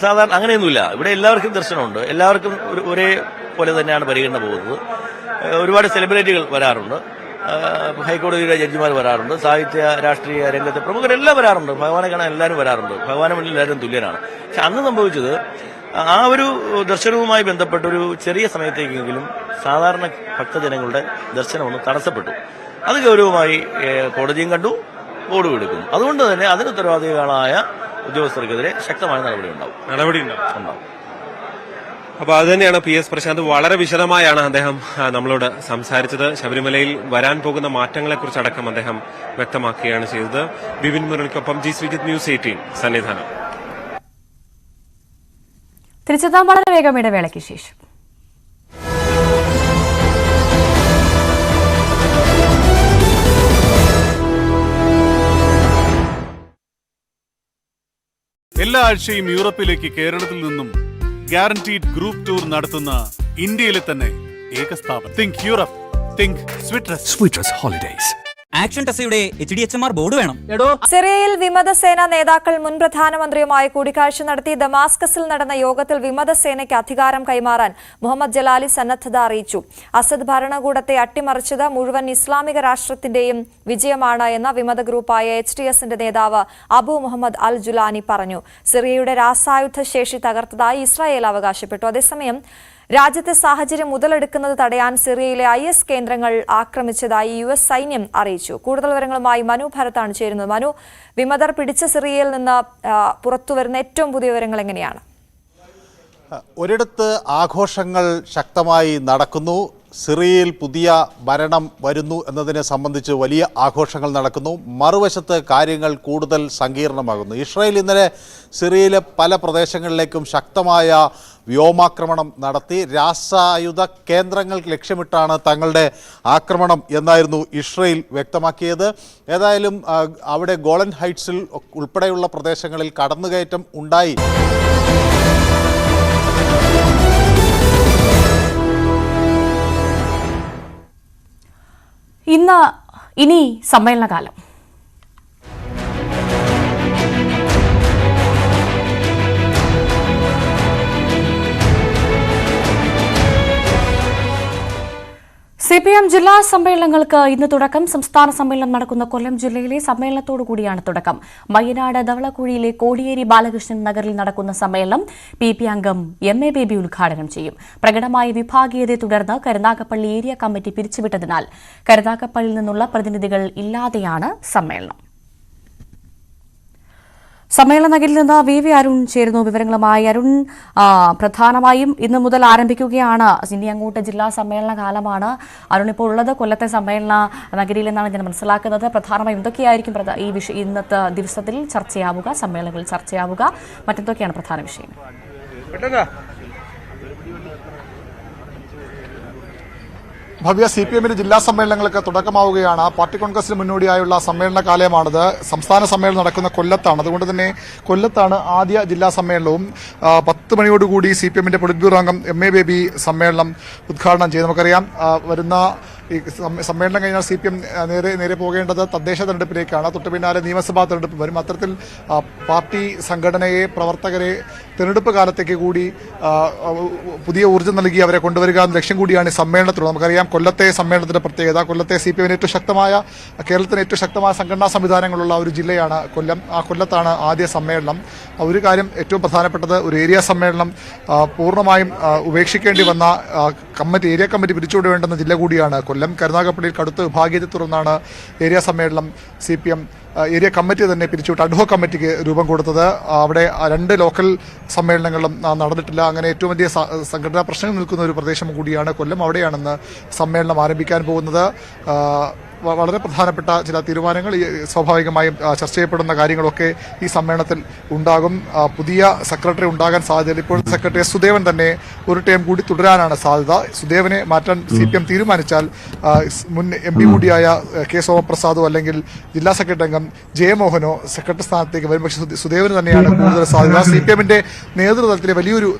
സാധാരണ അങ്ങനെയൊന്നുമില്ല. ഇവിടെ എല്ലാവർക്കും ദർശനമുണ്ട്. എല്ലാവർക്കും ഒരേ പോലെ തന്നെയാണ് പരിഗണന പോകുന്നത്. ഒരുപാട് സെലിബ്രിറ്റികൾ വരാറുണ്ട്. ഹൈക്കോടതിയുടെ ജഡ്ജിമാർ വരാറുണ്ട്. സാഹിത്യ രാഷ്ട്രീയ രംഗത്തെ പ്രമുഖരെല്ലാം വരാറുണ്ട്. ഭഗവാനെ കാണാൻ എല്ലാവരും വരാറുണ്ട്. ഭഗവാനെ മുന്നിൽ എല്ലാവരും തുല്യരാണ്. പക്ഷെ അന്ന് സംഭവിച്ചത് ആ ഒരു ദർശനവുമായി ബന്ധപ്പെട്ടൊരു ചെറിയ സമയത്തേക്കെങ്കിലും സാധാരണ ഭക്തജനങ്ങളുടെ ദർശനം ഒന്ന് തടസ്സപ്പെട്ടു. അത് ഗൗരവമായി കോടതിയും കണ്ടു, ബോർഡും എടുക്കുന്നു. അതുകൊണ്ട് തന്നെ അതിന് ഉത്തരവാദികളായ ഉദ്യോഗസ്ഥർക്കെതിരെ ശക്തമായ നടപടി ഉണ്ടാവും. അപ്പൊ അത് തന്നെയാണ് PS പ്രശാന്ത് വളരെ വിശദമായാണ് അദ്ദേഹം നമ്മളോട് സംസാരിച്ചത്. ശബരിമലയിൽ വരാൻ പോകുന്ന മാറ്റങ്ങളെക്കുറിച്ചടക്കം അദ്ദേഹം വ്യക്തമാക്കുകയാണ് ചെയ്തത്. ബിപിൻ മുരളിക്കൊപ്പം ജി ശ്രീജിത്ത്, ന്യൂസ് 18 സന്നിധാനം. തിരിച്ചെത്താൻ വളരെ വേഗം ഇടവേളയ്ക്ക് ശേഷം. എല്ലാ ആഴ്ചയും യൂറോപ്പിലേക്ക് കേരളത്തിൽ നിന്നും ഗ്യാരണ്ടീഡ് ഗ്രൂപ്പ് ടൂർ നടത്തുന്ന ഇന്ത്യയിലെ തന്നെ ഏക സ്ഥാപനം. തിങ്ക് യൂറോപ്പ്, തിങ്ക് സ്വിറ്റ്രസ് ഹോളിഡേയ്സ്. ആക്ഷൻ ടെസ്സയുടെ HDHMR ബോർഡ് വേണം. സിറിയയിൽ വിമതസേന നേതാക്കൾ മുൻ പ്രധാനമന്ത്രിയുമായി കൂടിക്കാഴ്ച നടത്തി. ദമാസ്കസിൽ നടന്ന യോഗത്തിൽ വിമതസേനയ്ക്ക് അധികാരം കൈമാറാൻ മുഹമ്മദ് ജലാലി സന്നദ്ധത അറിയിച്ചു. അസദ് ഭരണകൂടത്തെ അട്ടിമറിച്ചത് മുഴുവൻ ഇസ്ലാമിക രാഷ്ട്രത്തിന്റെയും വിജയമാണ് എന്ന വിമത ഗ്രൂപ്പായ HTSന്റെ നേതാവ് അബു മുഹമ്മദ് അൽ ജുലാനി പറഞ്ഞു. സിറിയയുടെ രാസായുധ ശേഷി തകർത്തതായി ഇസ്രായേൽ അവകാശപ്പെട്ടു. അതേസമയം രാജ്യത്തെ സാഹചര്യം മുതലെടുക്കുന്നത് തടയാൻ സിറിയയിലെ IS കേന്ദ്രങ്ങൾ ആക്രമിച്ചതായി US സൈന്യം അറിയിച്ചു. കൂടുതൽ വിവരങ്ങളുമായി മനു ഭരത്താണ് ചേരുന്നത്. മനു, വിമതർ പിടിച്ച സിറിയയിൽ നിന്ന് പുറത്തുവരുന്ന ഏറ്റവും പുതിയ വിവരങ്ങൾ എങ്ങനെയാണ്? ഒരിടത്ത് ആഘോഷങ്ങൾ ശക്തമായി നടക്കുന്നു. സിറിയയിൽ പുതിയ ഭരണം വരുന്നു എന്നതിനെ സംബന്ധിച്ച് വലിയ ആഘോഷങ്ങൾ നടക്കുന്നു. മറുവശത്ത് കാര്യങ്ങൾ കൂടുതൽ സങ്കീർണമാകുന്നു. ഇസ്രായേൽ ഇന്നലെ സിറിയയിലെ പല പ്രദേശങ്ങളിലേക്കും ശക്തമായ വ്യോമാക്രമണം നടത്തി. രാസായുധ കേന്ദ്രങ്ങൾ ലക്ഷ്യമിട്ടാണ് തങ്ങളുടെ ആക്രമണം എന്നായിരുന്നു ഇസ്രായേൽ വ്യക്തമാക്കിയത്. ഏതായാലും അവിടെ ഗോളൻ ഹൈറ്റ്സിൽ ഉൾപ്പെടെയുള്ള പ്രദേശങ്ങളിൽ കടന്നുകയറ്റം ഉണ്ടായി. ഇനി സമ്മേളനകാലം. CPM ജില്ലാ സമ്മേളനങ്ങൾക്ക് ഇന്ന് തുടക്കം. സംസ്ഥാന സമ്മേളനം നടക്കുന്ന കൊല്ലം ജില്ലയിലെ സമ്മേളനത്തോടു കൂടിയാണ് തുടക്കം. മയ്യനാട് ധവളക്കുഴിയിലെ കോടിയേരി ബാലകൃഷ്ണൻ നഗറിൽ നടക്കുന്ന സമ്മേളനം PP അംഗം MA ബേബി ഉദ്ഘാടനം ചെയ്യും. പ്രകടമായ വിഭാഗീയതയെ തുടർന്ന് കരുനാഗപ്പള്ളി ഏരിയ കമ്മിറ്റി പിരിച്ചുവിട്ടതിനാൽ കരുനാഗപ്പള്ളിയിൽ നിന്നുള്ള പ്രതിനിധികൾ ഇല്ലാതെയാണ് സമ്മേളനം. സമ്മേളന നഗരിൽ നിന്ന് VV അരുൺ ചേരുന്നു വിവരങ്ങളുമായി. അരുൺ, പ്രധാനമായും ഇന്ന് മുതൽ ആരംഭിക്കുകയാണ്, ഇനി അങ്ങോട്ട് ജില്ലാ സമ്മേളന കാലമാണ്. അരുൺ ഇപ്പോൾ ഉള്ളത് കൊല്ലത്തെ സമ്മേളന നഗരിയിൽ എന്നാണ് ഞാൻ മനസ്സിലാക്കുന്നത്. പ്രധാനമായും എന്തൊക്കെയായിരിക്കും ഇന്നത്തെ ദിവസത്തിൽ ചർച്ചയാവുക, സമ്മേളനങ്ങളിൽ ചർച്ചയാവുക, മറ്റെന്തൊക്കെയാണ് പ്രധാന വിഷയം? ഭവ്യ, CPMന്റെ ജില്ലാ സമ്മേളനങ്ങൾക്ക് തുടക്കമാവുകയാണ്. പാർട്ടി കോൺഗ്രസിന് മുന്നോടിയായുള്ള സമ്മേളന കാലയമാണിത്. സംസ്ഥാന സമ്മേളനം നടക്കുന്ന കൊല്ലത്താണ്. അതുകൊണ്ട് തന്നെ കൊല്ലത്താണ് ആദ്യ ജില്ലാ സമ്മേളനവും. 10 മണിയോടുകൂടി CPMന്റെ പൊളിറ്റ് ബ്യൂറോ അംഗം MA ബേബി സമ്മേളനം ഉദ്ഘാടനം ചെയ്യും. നമുക്കറിയാം, വരുന്ന ഈ സമ്മേളനം കഴിഞ്ഞാൽ CPM നേരെ പോകേണ്ടത് തദ്ദേശ തെരഞ്ഞെടുപ്പിലേക്കാണ്. തൊട്ടു പിന്നാലെ നിയമസഭാ തെരഞ്ഞെടുപ്പ് വരും. അത്തരത്തിൽ പാർട്ടി സംഘടനയെ, പ്രവർത്തകരെ തെരഞ്ഞെടുപ്പ് കാലത്തേക്ക് കൂടി പുതിയ ഊർജ്ജം നൽകി അവരെ കൊണ്ടുവരിക എന്ന ലക്ഷ്യം കൂടിയാണ് ഈ സമ്മേളനത്തിലുള്ളത്. നമുക്കറിയാം, കൊല്ലത്തെ സമ്മേളനത്തിന്റെ പ്രത്യേകത, കൊല്ലത്തെ CPMന് ഏറ്റവും ശക്തമായ, കേരളത്തിന് ഏറ്റവും ശക്തമായ സംഘടനാ സംവിധാനങ്ങളുള്ള ഒരു ജില്ലയാണ് കൊല്ലം. ആ കൊല്ലത്താണ് ആദ്യ സമ്മേളനം. ഒരു കാര്യം ഏറ്റവും പ്രധാനപ്പെട്ടത്, ഒരു ഏരിയ സമ്മേളനം പൂർണ്ണമായും ഉപേക്ഷിക്കേണ്ടി വന്ന ഏരിയ കമ്മിറ്റി പിരിച്ചുവിടേണ്ടുന്ന ജില്ല കൂടിയാണ് കൊല്ലം. കരുനാഗപ്പള്ളിയിൽ കടുത്ത വിഭാഗീയത്തെ തുടർന്നാണ് ഏരിയ സമ്മേളനം CPM ഏരിയ കമ്മിറ്റി തന്നെ പിരിച്ചുവിട്ട് അഡ്ഹോക് കമ്മിറ്റിക്ക് രൂപം കൊടുത്തത്. അവിടെ 2 ലോക്കൽ സമ്മേളനങ്ങളും നടന്നിട്ടില്ല. അങ്ങനെ ഏറ്റവും വലിയ സംഘടനാ പ്രശ്നങ്ങൾ നിൽക്കുന്ന ഒരു പ്രദേശം കൂടിയാണ് കൊല്ലം. അവിടെയാണെന്ന് സമ്മേളനം ആരംഭിക്കാൻ പോകുന്നത്. വളരെ പ്രധാനപ്പെട്ട ചില തീരുമാനങ്ങൾ സ്വാഭാവികമായും ചർച്ച ചെയ്യപ്പെടുന്ന കാര്യങ്ങളൊക്കെ ഈ സമ്മേളനത്തിൽ ഉണ്ടാകും. പുതിയ സെക്രട്ടറി ഉണ്ടാകാൻ സാധ്യതയില്ല. ഇപ്പോഴത്തെ സെക്രട്ടറി സുദേവൻ തന്നെ ഒരു ടൈം കൂടി തുടരാനാണ് സാധ്യത. സുദേവനെ മാറ്റാൻ CPM തീരുമാനിച്ചാൽ മുൻ MP കൂടിയായ K സോമപ്രസാദോ അല്ലെങ്കിൽ ജില്ലാ സെക്രട്ടറി അംഗം ജയമോഹനോ സെക്രട്ടറി സ്ഥാനത്തേക്ക് വരും. പക്ഷേ സുദേവന് തന്നെയാണ് കൂടുതൽ സാധ്യത. CPMന്റെ നേതൃത്വത്തിലെ വലിയൊരു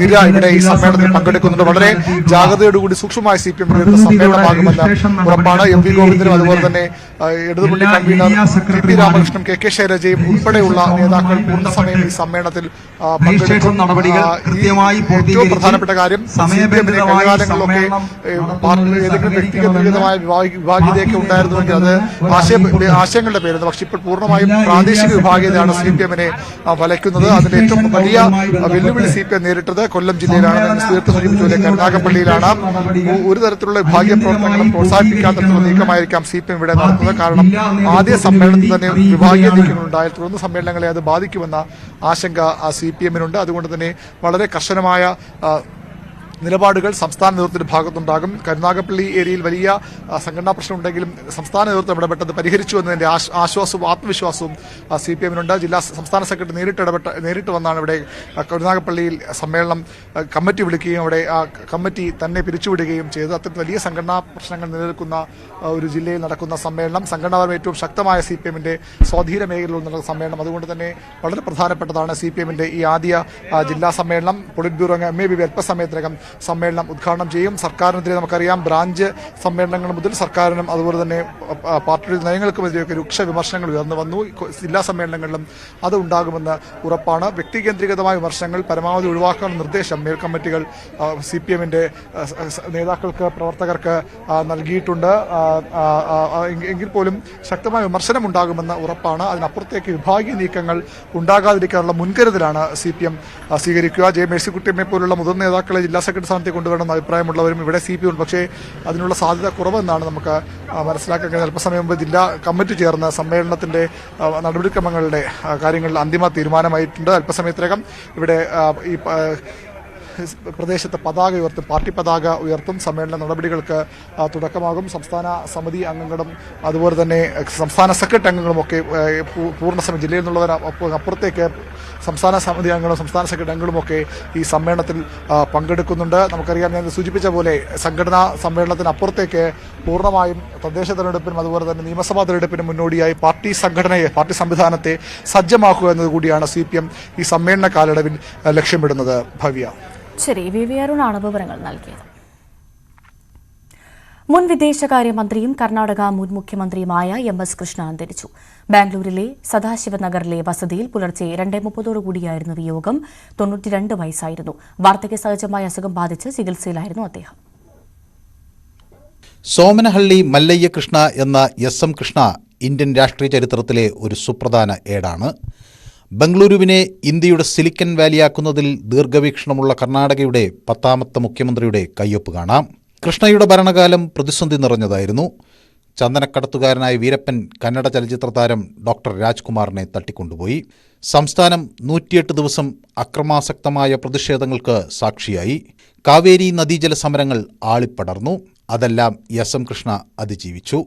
നിര ഇവിടെ ഈ സമ്മേളനത്തിൽ പങ്കെടുക്കുന്നുണ്ട്. വളരെ ജാഗ്രതയോടുകൂടി സൂക്ഷ്മമായി CPM സമ്മേളനമാകുമെന്ന് ഉറപ്പാണ്. MV ഗോവിന്ദൻ സുരേന്ദ്രനും അതുപോലെ തന്നെ ഇടതുമുന്നണി കൺവീനർ ടി രാമകൃഷ്ണൻ, കെ ശൈലജയും ഉൾപ്പെടെയുള്ള നേതാക്കൾ പൂർണ്ണസമയം ഈ സമ്മേളനത്തിൽ പങ്കെടുക്കും. ഏറ്റവും പ്രധാനപ്പെട്ട കാര്യം CPM-ന്റെ കഴിഞ്ഞകാലങ്ങളിലൊക്കെ ഏതെങ്കിലും വ്യക്തിഗതമായ വിഭാഗീയതയൊക്കെ ഉണ്ടായിരുന്നുവെങ്കിൽ അത് ആശയങ്ങളുടെ പേരുന്നു. പക്ഷെ ഇപ്പോൾ പൂർണ്ണമായും പ്രാദേശിക വിഭാഗീയതയാണ് CPM-നെ വലയ്ക്കുന്നത്. അതിന്റെ ഏറ്റവും വലിയ വെല്ലുവിളി CPM നേരിട്ടത് കൊല്ലം ജില്ലയിലാണ്, നേതൃത്വം സൂചിപ്പിച്ചതുപോലെ കരുനാഗപ്പള്ളിയിലാണ്. ഒരു തരത്തിലുള്ള വിഭാഗീയ പ്രവർത്തനങ്ങളും പ്രോത്സാഹിപ്പിക്കാത്ത നീക്കമായിരിക്കാം CPM ഇവിടെ നടത്തുന്നത്. കാരണം ആദ്യ സമ്മേളനത്തിൽ തന്നെ വിഭാഗീയ നീക്കങ്ങളുണ്ടായാൽ തുടർന്ന് സമ്മേളനങ്ങളെ അത് ബാധിക്കുമെന്ന ആശങ്ക CPM-നുണ്ട്. അതുകൊണ്ട് തന്നെ വളരെ കർശനമായ നിലപാടുകൾ സംസ്ഥാന നേതൃത്വത്തിന്റെ ഭാഗത്തുണ്ടാകും. കരുനാഗപ്പള്ളി ഏരിയയിൽ വലിയ സംഘടനാ പ്രശ്നമുണ്ടെങ്കിലും സംസ്ഥാന നേതൃത്വം ഇടപെട്ടത് പരിഹരിച്ചു എന്നതിന്റെ ആശ്വാസവും ആത്മവിശ്വാസവും CPM-നുണ്ട്. സംസ്ഥാന സെക്രട്ടറി നേരിട്ട് വന്നാണ് ഇവിടെ കരുനാഗപ്പള്ളിയിൽ സമ്മേളനം കമ്മിറ്റി വിളിക്കുകയും അവിടെ ആ കമ്മിറ്റി തന്നെ പിരിച്ചുവിടുകയും ചെയ്തത്. അത്തരത്തിൽ വലിയ സംഘടനാ പ്രശ്നങ്ങൾ നിലനിൽക്കുന്ന ഒരു ജില്ലയിൽ നടക്കുന്ന സമ്മേളനം, സംഘടനാപരമായി ഏറ്റവും ശക്തമായ CPM-ന്റെ സ്വാധീന മേഖലയിൽ നടക്കുന്ന സമ്മേളനം. അതുകൊണ്ട് തന്നെ വളരെ പ്രധാനപ്പെട്ടതാണ് CPM-ന്റെ ഈ ആദ്യ ജില്ലാ സമ്മേളനം. പൊളിറ്റ് ബ്യൂറോ അംഗം MABB അല്പസമയത്തിനകം സമ്മേളനം ഉദ്ഘാടനം ചെയ്യും. സർക്കാരിനെതിരെ നമുക്കറിയാം ബ്രാഞ്ച് സമ്മേളനങ്ങൾ മുതൽ സർക്കാരിനും അതുപോലെ തന്നെ പാർട്ടിയുടെ നയങ്ങൾക്കുമെതിരെയൊക്കെ രൂക്ഷ വിമർശനങ്ങൾ ഉയർന്നു വന്നു. ജില്ലാ സമ്മേളനങ്ങളിലും അത് ഉണ്ടാകുമെന്ന് ഉറപ്പാണ്. വ്യക്തികേന്ദ്രീകൃതമായ വിമർശനങ്ങൾ പരമാവധി ഒഴിവാക്കാനുള്ള നിർദ്ദേശം മേൽ കമ്മിറ്റികൾ CPM-ന്റെ നേതാക്കൾക്ക്, പ്രവർത്തകർക്ക് നൽകിയിട്ടുണ്ട്. എങ്കിൽ പോലും ശക്തമായ വിമർശനം ഉണ്ടാകുമെന്ന് ഉറപ്പാണ്. അതിനപ്പുറത്തേക്ക് വിഭാഗീയ നീക്കങ്ങൾ ഉണ്ടാകാതിരിക്കാനുള്ള മുൻകരുതലാണ് CPM സ്വീകരിക്കുക. മേഴ്സിക്കുട്ടിയമ്മയെ പോലുള്ള മുതിർന്ന നേതാക്കളെ ജില്ലാ സെക്രട്ടറി സ്ഥാനത്തേക്ക് കൊണ്ടുവരണമെന്ന് അഭിപ്രായമുള്ളവരും ഇവിടെ CPM ഉണ്ട്. പക്ഷേ അതിനുള്ള സാധ്യത കുറവെന്നാണ് നമുക്ക് മനസ്സിലാക്കാൻ കഴിയുന്നത്. അല്പസമയം മുമ്പ് ജില്ലാ കമ്മിറ്റി ചേർന്ന സമ്മേളനത്തിന്റെ നടപടിക്രമങ്ങളുടെ കാര്യങ്ങളിൽ അന്തിമ തീരുമാനമായിട്ടുണ്ട്. അല്പസമയത്തിനകം ഇവിടെ ഈ പ്രദേശത്ത് പതാക ഉയർത്തും, പാർട്ടി പതാക ഉയർത്തും. സമ്മേളന നടപടികൾക്ക് തുടക്കമാകും. സംസ്ഥാന സമിതി അംഗങ്ങളും അതുപോലെ തന്നെ സംസ്ഥാന സെക്രട്ടറി അംഗങ്ങളും ഒക്കെ പൂർണ്ണസമയം ജില്ലയിൽ നിന്നുള്ളവർ അപ്പുറത്തേക്ക് സംസ്ഥാന സമിതി അംഗങ്ങളും സംസ്ഥാന സെക്രട്ടറി അംഗങ്ങളുമൊക്കെ ഈ സമ്മേളനത്തിൽ പങ്കെടുക്കുന്നുണ്ട്. നമുക്കറിയാം, ഞാൻ സൂചിപ്പിച്ച പോലെ സംഘടനാ സമ്മേളനത്തിന് അപ്പുറത്തേക്ക് പൂർണ്ണമായും തദ്ദേശ തെരഞ്ഞെടുപ്പിനും അതുപോലെ തന്നെ നിയമസഭാ തെരഞ്ഞെടുപ്പിനും മുന്നോടിയായി പാർട്ടി സംഘടനയെ, പാർട്ടി സംവിധാനത്തെ സജ്ജമാക്കുക എന്നതുകൂടിയാണ് CPM ഈ സമ്മേളന കാലയളവിൽ ലക്ഷ്യമിടുന്നത്. ഭവ്യ. ശരി, VV അരുണാണ് വിവരങ്ങൾ നൽകിയത്. മുൻ വിദേശകാര്യമന്ത്രിയും കർണാടക മുൻ മുഖ്യമന്ത്രിയുമായ MS കൃഷ്ണ അന്തരിച്ചു. ബാംഗ്ലൂരിലെ സദാശിവനഗറിലെ വസതിയിൽ പുലർച്ചെ 2:30 വിയോഗം. 92 വയസ്സായിരുന്നു. വാർദ്ധക്യ സഹജമായ അസുഖം ബാധിച്ച് ചികിത്സയിലായിരുന്നു അദ്ദേഹം. സോമനഹള്ളി മല്ലയ്യ കൃഷ്ണ എന്ന SM കൃഷ്ണ ഇന്ത്യൻ രാഷ്ട്രീയ ചരിത്രത്തിലെ ഒരു സുപ്രധാന ഏടാണ്. ബംഗളൂരുവിനെ ഇന്ത്യയുടെ സിലിക്കൻ വാലിയാക്കുന്നതിൽ ദീർഘവീക്ഷണമുള്ള കർണാടകയുടെ 10ാമത്തെ മുഖ്യമന്ത്രിയുടെ കയ്യൊപ്പ് കാണാം. കൃഷ്ണയുടെ ഭരണകാലം പ്രതിസന്ധി നിറഞ്ഞതായിരുന്നു. ചന്ദനക്കടത്തുകാരനായ വീരപ്പൻ കന്നഡ ചലച്ചിത്ര താരം ഡോക്ടർ രാജ്കുമാറിനെ തട്ടിക്കൊണ്ടുപോയി. സംസ്ഥാനം 108 ദിവസം അക്രമാസക്തമായ പ്രതിഷേധങ്ങൾക്ക് സാക്ഷിയായി. കാവേരി നദീജല സമരങ്ങൾ ആളിപ്പടർന്നു. അതെല്ലാം SM കൃഷ്ണ അതിജീവിച്ചു.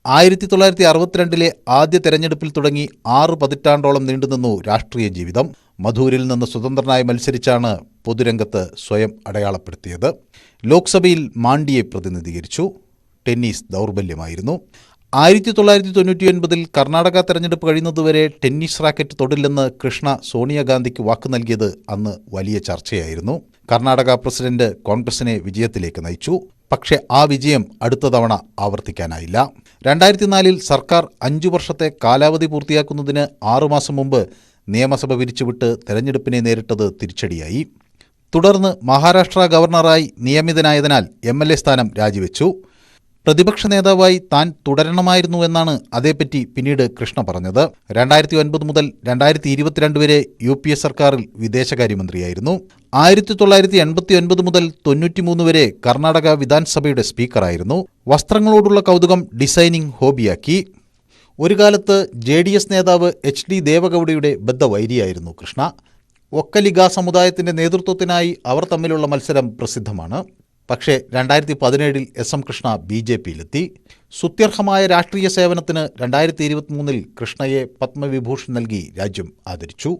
1962 ആദ്യ തെരഞ്ഞെടുപ്പിൽ തുടങ്ങി 6 പതിറ്റാണ്ടോളം നീണ്ടുനിന്നു രാഷ്ട്രീയ ജീവിതം. മധൂരിൽ നിന്ന് സ്വതന്ത്രനായി മത്സരിച്ചാണ് പൊതുരംഗത്ത് സ്വയം അടയാളപ്പെടുത്തിയത്. ലോക്സഭയിൽ മാണ്ഡിയെ പ്രതിനിധീകരിച്ചു. ടെന്നീസ് ദൗർബല്യമായിരുന്നു. 1999 കർണാടക തെരഞ്ഞെടുപ്പ് കഴിയുന്നതുവരെ ടെന്നീസ് റാക്കറ്റ് തൊടില്ലെന്ന് കൃഷ്ണ സോണിയാഗാന്ധിക്ക് വാക്ക് നൽകിയത് അന്ന് വലിയ ചർച്ചയായിരുന്നു. കർണാടക പ്രസിഡന്റ് കോൺഗ്രസിനെ വിജയത്തിലേക്ക് നയിച്ചു. പക്ഷേ ആ വിജയം അടുത്ത തവണ ആവർത്തിക്കാനായില്ല. 2004 സർക്കാർ 5 വർഷത്തെ കാലാവധി പൂർത്തിയാക്കുന്നതിന് 6 മാസം മുമ്പ് നിയമസഭ പിരിച്ചുവിട്ട് തെരഞ്ഞെടുപ്പിനെ നേരിട്ടത് തിരിച്ചടിയായി. തുടർന്ന് മഹാരാഷ്ട്ര ഗവർണറായി നിയമിതനായതിനാൽ MLA സ്ഥാനം രാജിവെച്ചു. പ്രതിപക്ഷ നേതാവായി താൻ തുടരണമായിരുന്നു എന്നാണ് അതേപ്പറ്റി പിന്നീട് കൃഷ്ണ പറഞ്ഞത്. 2009 മുതൽ 2022 വരെ UPA സർക്കാരിൽ വിദേശകാര്യമന്ത്രിയായിരുന്നു. 1989 മുതൽ 93 വരെ കർണാടക വിധാൻസഭയുടെ സ്പീക്കറായിരുന്നു. വസ്ത്രങ്ങളോടുള്ള കൗതുകം ഡിസൈനിങ് ഹോബിയാക്കി. ഒരു കാലത്ത് JDS നേതാവ് HD ദേവഗൌഡയുടെ ബദ്ധവൈരിയായിരുന്നു കൃഷ്ണ. ഒക്കലിഗ സമുദായത്തിൻ്റെ നേതൃത്വത്തിനായി അവർ തമ്മിലുള്ള മത്സരം പ്രസിദ്ധമാണ്. പക്ഷേ 2017 SM കൃഷ്ണ BJPയിലെത്തി. സ്തുത്യർഹമായ രാഷ്ട്രീയ സേവനത്തിന് 2023 കൃഷ്ണയെ പത്മവിഭൂഷൺ നൽകി രാജ്യം ആദരിച്ചു.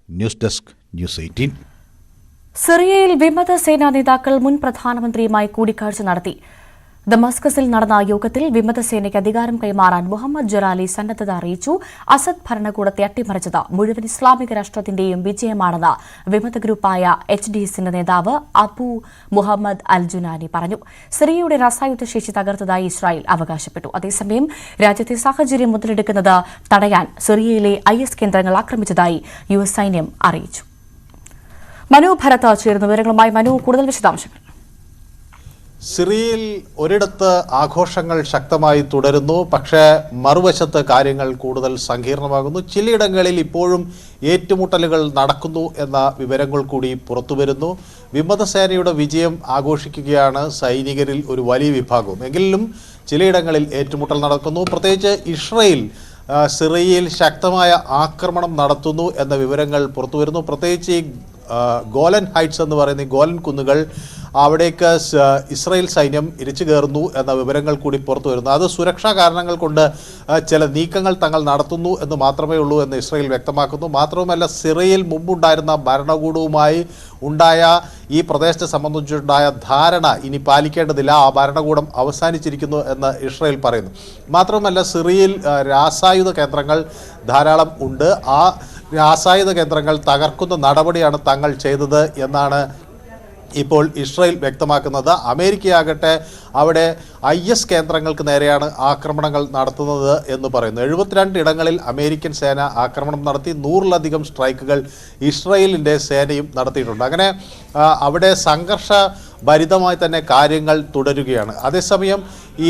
News desk news 18. സിറിയയിൽ വിമത സേനാ നേതാക്കൾ മുൻ പ്രധാനമന്ത്രിയുമായി കൂടിക്കാഴ്ച നടത്തി. ദമാസ്കസിൽ നടന്ന യോഗത്തിൽ വിമതസേനയ്ക്ക് അധികാരം കൈമാറാൻ മുഹമ്മദ് ജലാലി സന്നദ്ധത അറിയിച്ചു. അസദ് ഭരണകൂടത്തെ അട്ടിമറിച്ചത് മുഴുവൻ ഇസ്ലാമിക രാഷ്ട്രത്തിന്റെയും വിജയമാണെന്ന് വിമത ഗ്രൂപ്പായ HDSന്റെ നേതാവ് അബു മുഹമ്മദ് അൽ ജുനാനി പറഞ്ഞു. സിറിയയുടെ രാസായുധ ശേഷി തകർത്തതായി ഇസ്രായേൽ അവകാശപ്പെട്ടു. അതേസമയം രാജ്യത്തെ സാഹചര്യം മുതലെടുക്കുന്നത് തടയാൻ സിറിയയിലെ IS കേന്ദ്രങ്ങൾ ആക്രമിച്ചതായി US സൈന്യം അറിയിച്ചു. മനു ഭരത് ചേർന്ന വിവരങ്ങളുമായി. മനു, കൂടുതൽ വിശദാംശങ്ങൾ. സിറിയയിൽ ഒരിടത്ത് ആഘോഷങ്ങൾ ശക്തമായി തുടരുന്നു, പക്ഷേ മറുവശത്ത് കാര്യങ്ങൾ കൂടുതൽ സങ്കീർണമാകുന്നു. ചിലയിടങ്ങളിൽ ഇപ്പോഴും ഏറ്റുമുട്ടലുകൾ നടക്കുന്നു എന്ന വിവരങ്ങൾ കൂടി പുറത്തുവരുന്നു. വിമതസേനയുടെ വിജയം ആഘോഷിക്കുകയാണ് സൈനികരിൽ ഒരു വലിയ വിഭാഗവും. എങ്കിലും ചിലയിടങ്ങളിൽ ഏറ്റുമുട്ടൽ നടക്കുന്നു. പ്രത്യേകിച്ച് ഇസ്രായേൽ സിറിയയിൽ ശക്തമായ ആക്രമണം നടത്തുന്നു എന്ന വിവരങ്ങൾ പുറത്തുവരുന്നു. പ്രത്യേകിച്ച് ഈ ഗോലൻ ഹൈറ്റ്സ് എന്ന് പറയുന്ന ഈ ഗോലൻ കുന്നുകൾ, അവിടേക്ക് ഇസ്രായേൽ സൈന്യം ഇരച്ചു കയറുന്നു എന്ന വിവരങ്ങൾ കൂടി പുറത്തു വരുന്നു. അത് സുരക്ഷാ കാരണങ്ങൾ കൊണ്ട് ചില നീക്കങ്ങൾ തങ്ങൾ നടത്തുന്നു എന്ന് മാത്രമേ ഉള്ളൂ എന്ന് ഇസ്രായേൽ വ്യക്തമാക്കുന്നു. മാത്രവുമല്ല, സിറിയയിൽ മുമ്പുണ്ടായിരുന്ന ഭരണകൂടവുമായി ഉണ്ടായ ഈ പ്രദേശത്തെ സംബന്ധിച്ചുണ്ടായ ധാരണ ഇനി പാലിക്കേണ്ടതില്ല, ആ ഭരണകൂടം അവസാനിച്ചിരിക്കുന്നു എന്ന് ഇസ്രായേൽ പറയുന്നു. മാത്രമല്ല, സിറിയയിൽ രാസായുധ കേന്ദ്രങ്ങൾ ധാരാളം ഉണ്ട്. ആ രാസായുധ കേന്ദ്രങ്ങൾ തകർക്കുന്ന നടപടിയാണ് തങ്ങൾ ചെയ്തത് എന്നാണ് ഇപ്പോൾ ഇസ്രായേൽ വ്യക്തമാക്കുന്നത്. അമേരിക്കയാകട്ടെ അവിടെ IS കേന്ദ്രങ്ങൾക്ക് നേരെയാണ് ആക്രമണങ്ങൾ നടത്തുന്നത് എന്ന് പറയുന്നു. 72 ഇടങ്ങളിൽ അമേരിക്കൻ സേന ആക്രമണം നടത്തി. 100-ലധികം സ്ട്രൈക്കുകൾ ഇസ്രായേലിൻ്റെ സേനയും നടത്തിയിട്ടുണ്ട്. അങ്ങനെ അവിടെ സംഘർഷഭരിതമായി തന്നെ കാര്യങ്ങൾ തുടരുകയാണ്. അതേസമയം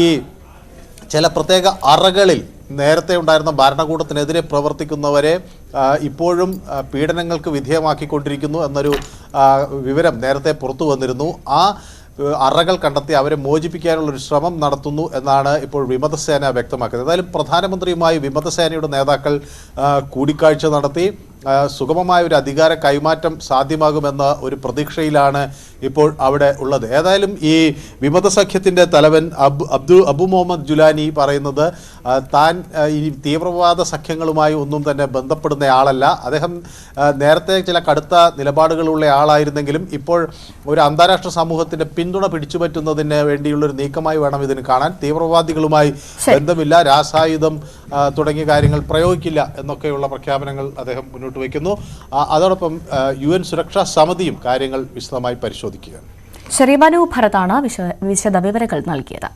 ഈ ചില പ്രത്യേക അറകളിൽ നേരത്തെ ഉണ്ടായിരുന്ന ഭരണകൂടത്തിനെതിരെ പ്രവർത്തിക്കുന്നവരെ ഇപ്പോഴും പീഡനങ്ങൾക്ക് വിധേയമാക്കിക്കൊണ്ടിരിക്കുന്നു എന്നൊരു വിവരം നേരത്തെ പുറത്തു വന്നിരുന്നു. ആ അറകൾ കണ്ടെത്തി അവരെ മോചിപ്പിക്കാനുള്ളൊരു ശ്രമം നടത്തുന്നു എന്നാണ് ഇപ്പോൾ വിമതസേന വ്യക്തമാക്കുന്നത്. ഏതായാലും പ്രധാനമന്ത്രിയുമായി വിമതസേനയുടെ നേതാക്കൾ കൂടിക്കാഴ്ച നടത്തി. സുഗമമായ ഒരു അധികാര കൈമാറ്റം സാധ്യമാകുമെന്ന ഒരു പ്രതീക്ഷയിലാണ് ഇപ്പോൾ അവിടെ ഉള്ളത്. ഏതായാലും ഈ വിമത സഖ്യത്തിൻ്റെ തലവൻ അബു മുഹമ്മദ് ജുലാനി പറയുന്നത് താൻ ഈ തീവ്രവാദ സഖ്യങ്ങളുമായി ഒന്നും തന്നെ ബന്ധപ്പെടുന്ന ആളല്ല. അദ്ദേഹം നേരത്തെ ചില കടുത്ത നിലപാടുകളുള്ള ആളായിരുന്നെങ്കിലും ഇപ്പോൾ ഒരു അന്താരാഷ്ട്ര സമൂഹത്തിൻ്റെ പിന്തുണ പിടിച്ചുപറ്റുന്നതിന് വേണ്ടിയുള്ളൊരു നീക്കമായി വേണം ഇതിന് കാണാൻ. തീവ്രവാദികളുമായി ബന്ധമില്ല, രാസായുധം തുടങ്ങിയ കാര്യങ്ങൾ പ്രയോഗിക്കില്ല എന്നൊക്കെയുള്ള പ്രഖ്യാപനങ്ങൾ അദ്ദേഹം മുന്നോട്ട് വയ്ക്കുന്നു. അതോടൊപ്പം UN സുരക്ഷാ സമിതിയും കാര്യങ്ങൾ വിശദമായി പരിശോധിക്കുകയാണ്. ശരി, മനു ഭരതാണ് വിശദ വിവരങ്ങൾ നൽകിയത്.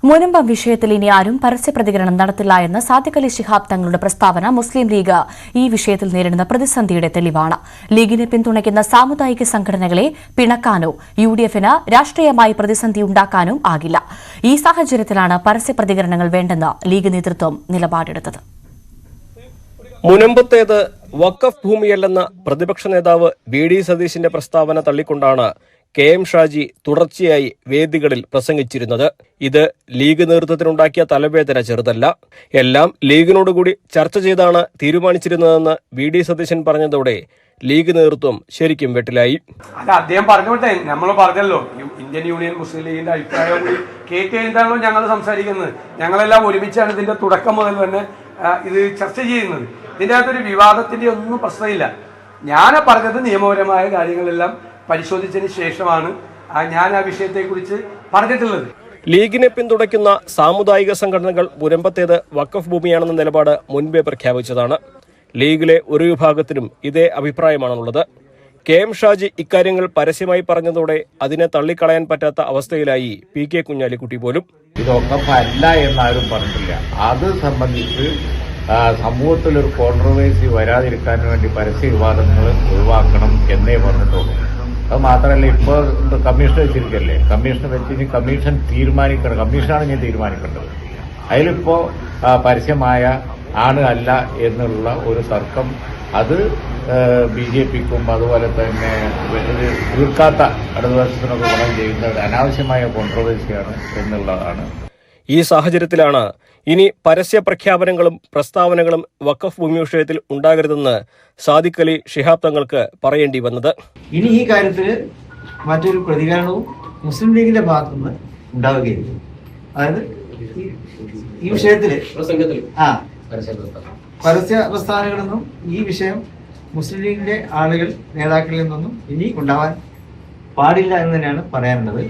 മുനമ്പം വിഷയത്തിൽ ഇനി ആരും പരസ്യ പ്രതികരണം നടത്തില്ല എന്ന് സാദിഖ് അലി ശിഹാബ് തങ്ങളുടെ പ്രസ്താവന മുസ്ലിം ലീഗ് ഈ വിഷയത്തിൽ നേരിടുന്ന പ്രതിസന്ധിയുടെ തെളിവാണ്. ലീഗിനെ പിന്തുണയ്ക്കുന്ന സാമുദായിക സംഘടനകളെ പിണക്കാനോ UDFന് രാഷ്ട്രീയമായി പ്രതിസന്ധി ഉണ്ടാക്കാനും ആകില്ല. ഈ സാഹചര്യത്തിലാണ് പരസ്യ പ്രതികരണങ്ങൾ വേണ്ടെന്ന് ലീഗ് നേതൃത്വം നിലപാടെടുത്തത്. മുനമ്പത്തേത് വഖഫ് ഭൂമിയല്ലെന്ന പ്രതിപക്ഷ നേതാവ് VD സതീശിന്റെ പ്രസ്താവന തള്ളിക്കൊണ്ടാണ് KM ഷാജി തുടർച്ചയായി വേദികളിൽ പ്രസംഗിച്ചിരുന്നത്. ഇത് ലീഗ് നേതൃത്വത്തിനുണ്ടാക്കിയ തലവേദന ചെറുതല്ല. എല്ലാം ലീഗിനോടുകൂടി ചർച്ച ചെയ്താണ് തീരുമാനിച്ചിരുന്നതെന്ന് VD സതീശൻ പറഞ്ഞതോടെ ലീഗ് നേതൃത്വം ശരിക്കും വെട്ടിലായി. അല്ല, അദ്ദേഹം പറഞ്ഞോട്ടെ, നമ്മൾ പറഞ്ഞല്ലോ ഇന്ത്യൻ യൂണിയൻ മുസ്ലിം ലീഗിന്റെ അഭിപ്രായം കൂടി കേട്ട് കഴിഞ്ഞിട്ടാണല്ലോ ഞങ്ങൾ സംസാരിക്കുന്നത്. ഞങ്ങളെല്ലാം ഒരുമിച്ചാണ് ഇതിന്റെ തുടക്കം മുതൽ തന്നെ ഇത് ചർച്ച ചെയ്യുന്നത്. ഇതിൻ്റെ അകത്തൊരു വിവാദത്തിന്റെ ഒന്നും പ്രശ്നമില്ല. ഞാൻ പറഞ്ഞത് നിയമപരമായ കാര്യങ്ങളെല്ലാം പരിശോധിച്ചതിന് ശേഷമാണ് ഞാൻ ആ വിഷയത്തെക്കുറിച്ച് പറഞ്ഞിട്ടുള്ളത്. ലീഗിനെ പിന്തുണയ്ക്കുന്ന സാമുദായിക സംഘടനകൾ മുനമ്പത്തേത് വഖഫ് ഭൂമിയാണെന്ന നിലപാട് മുൻപേ പ്രഖ്യാപിച്ചതാണ്. ലീഗിലെ ഒരു വിഭാഗത്തിനും ഇതേ അഭിപ്രായമാണുള്ളത്. KM ഷാജി ഇക്കാര്യങ്ങൾ പരസ്യമായി പറഞ്ഞതോടെ അതിനെ തള്ളിക്കളയാൻ പറ്റാത്ത അവസ്ഥയിലായി PK കുഞ്ഞാലിക്കുട്ടി പോലും. ഇത് വഖഫല്ല എന്നാരും പറഞ്ഞിട്ടില്ല. അത് സംബന്ധിച്ച് സമൂഹത്തിലൊരു കോൺട്രവേഴ്സി വരാതിരിക്കാൻ വേണ്ടി പരസ്യ വിവാദങ്ങൾ ഒഴിവാക്കണം എന്നേ പറഞ്ഞിട്ടുള്ളൂ. അത് മാത്രമല്ല, ഇപ്പോൾ കമ്മീഷൻ വെച്ചിരിക്കല്ലേ, കമ്മീഷൻ വെച്ച് ഇനി കമ്മീഷൻ തീരുമാനിക്കണം, കമ്മീഷനാണ് ഇനി തീരുമാനിക്കേണ്ടത്. അതിലിപ്പോൾ പരസ്യമായ ആണ് അല്ല എന്നുള്ള ഒരു തർക്കം അത് BJPക്കും അതുപോലെ തന്നെ തീർക്കാത്ത ഇടതുപക്ഷത്തിനൊക്കെ ഗുണം ചെയ്യുന്നത് അനാവശ്യമായ കോൺട്രവേഴ്സിയാണ് എന്നുള്ളതാണ്. ഈ സാഹചര്യത്തിലാണ് ഇനി പരസ്യ പ്രഖ്യാപനങ്ങളും പ്രസ്താവനകളും വഖഫ് ഭൂമി വിഷയത്തിൽ ഉണ്ടാകരുതെന്ന് സാദിഖ് അലി ശിഹാബ് തങ്ങൾക്ക് പറയേണ്ടി വന്നത്. ഇനി ഈ കാര്യത്തിൽ മറ്റൊരു പ്രതികരണവും മുസ്ലിം ലീഗിന്റെ ഭാഗത്തുനിന്ന് ഉണ്ടാവുകയില്ല. അതായത് ഈ വിഷയത്തിൽ പരസ്യ പ്രസ്താവനകളൊന്നും ഈ വിഷയം മുസ്ലിം ലീഗിന്റെ ആളുകൾ നേതാക്കളിൽ നിന്നൊന്നും ഇനി ഉണ്ടാവാൻ പാടില്ല എന്ന് തന്നെയാണ് പറയാനുള്ളത്.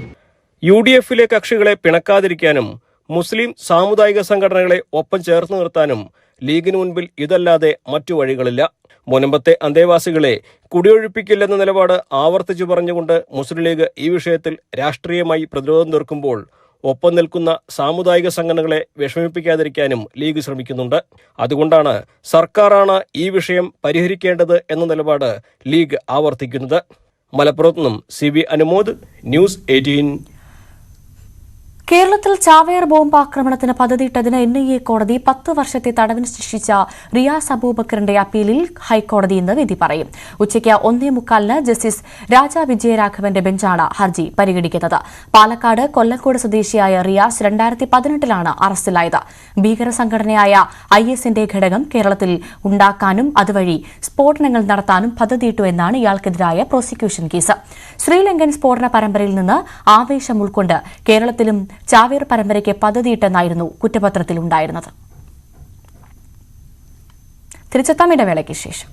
UDF-ലെ കക്ഷികളെ പിണക്കാതിരിക്കാനും മുസ്ലിം സാമുദായിക സംഘടനകളെ ഒപ്പം ചേർത്ത് നിർത്താനും ലീഗിന് മുൻപിൽ ഇതല്ലാതെ മറ്റു വഴികളില്ല. മുനമ്പത്തെ അന്തേവാസികളെ കുടിയൊഴിപ്പിക്കില്ലെന്ന നിലപാട് ആവർത്തിച്ചു പറഞ്ഞുകൊണ്ട് മുസ്ലിം ലീഗ് ഈ വിഷയത്തിൽ രാഷ്ട്രീയമായി പ്രതിരോധം തീർക്കുമ്പോൾ ഒപ്പം നിൽക്കുന്ന സാമുദായിക സംഘടനകളെ വിഷമിപ്പിക്കാതിരിക്കാനും ലീഗ് ശ്രമിക്കുന്നുണ്ട്. അതുകൊണ്ടാണ് സർക്കാരാണ് ഈ വിഷയം പരിഹരിക്കേണ്ടത് എന്ന നിലപാട് ലീഗ് ആവർത്തിക്കുന്നത്. മലപ്പുറത്ത് നിന്നും CB അനുമോദ്, ന്യൂസ് 18. കേരളത്തിൽ ചാവേർ ബോംബ് ആക്രമണത്തിന് പദ്ധതിയിട്ടതിന് NIA കോടതി 10 വർഷത്തെ തടവിന് ശിക്ഷിച്ച റിയാസ് അബൂബക്കറിന്റെ അപ്പീലിൽ ഹൈക്കോടതി ഇന്ന് വിധി പറയും. ഉച്ചയ്ക്ക് 1:45 ജസ്റ്റിസ് രാജാ വിജയരാഘവന്റെ ബെഞ്ചാണ് ഹർജി പരിഗണിക്കുന്നത്. പാലക്കാട് കൊല്ലക്കോട് സ്വദേശിയായ റിയാസ് 2018 അറസ്റ്റിലായത്. ഭീകര സംഘടനയായ IS-ന്റെ ഘടകം കേരളത്തിൽ ഉണ്ടാക്കാനും അതുവഴി സ്ഫോടനങ്ങൾ നടത്താനും പദ്ധതിയിട്ടു എന്നാണ് ഇയാൾക്കെതിരായ പ്രോസിക്യൂഷൻ കേസ്. ശ്രീലങ്കൻ സ്ഫോടന പരമ്പരയിൽ നിന്ന് ആവേശം ഉൾക്കൊണ്ട് കേരളത്തിലും ചാവേർ പരമ്പരയ്ക്ക് പദ്ധതിയിട്ടെന്നായിരുന്നു കുറ്റപത്രത്തിലുണ്ടായിരുന്നത്. തിരിച്ചെത്താം ഇടവേളയ്ക്ക് ശേഷം.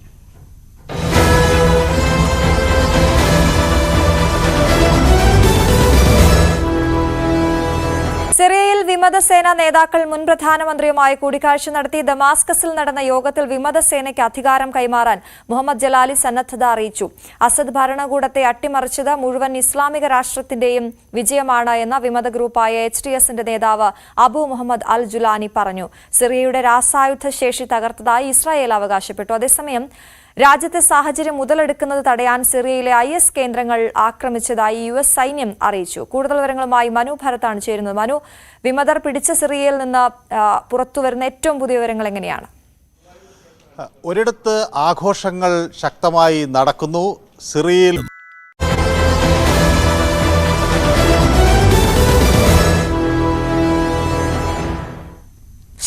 സിറിയയിൽ വിമതസേന നേതാക്കൾ മുൻ പ്രധാനമന്ത്രിയുമായി കൂടിക്കാഴ്ച നടത്തി. ദമാസ്കസിൽ നടന്ന യോഗത്തിൽ വിമതസേനയ്ക്ക് അധികാരം കൈമാറാൻ മുഹമ്മദ് ജലാലി സന്നദ്ധത അറിയിച്ചു. അസദ് ഭരണകൂടത്തെ അട്ടിമറിച്ചത് മുഴുവൻ ഇസ്ലാമിക രാഷ്ട്രത്തിന്റെയും വിജയമാണ് എന്ന വിമത ഗ്രൂപ്പായ HTS-ന്റെ നേതാവ് അബു മുഹമ്മദ് അൽ ജുലാനി പറഞ്ഞു. സിറിയയുടെ രാസായുധ ശേഷി തകർത്തതായി ഇസ്രായേൽ അവകാശപ്പെട്ടു. അതേസമയം രാജ്യത്തെ സാഹചര്യം മുതലെടുക്കുന്നത് തടയാൻ സിറിയയിലെ IS കേന്ദ്രങ്ങൾ ആക്രമിച്ചതായി US സൈന്യം അറിയിച്ചു. കൂടുതൽ വിവരങ്ങളുമായി മനു ഭരത്താണ് ചേരുന്നത്. മനു, വിമതർ പിടിച്ച സിറിയയിൽ നിന്ന് പുറത്തുവരുന്ന ഏറ്റവും പുതിയ വിവരങ്ങൾ എങ്ങനെയാണ്? ഒരിടത്ത് ആഘോഷങ്ങൾ ശക്തമായി നടക്കുന്നു. സിറിയയിൽ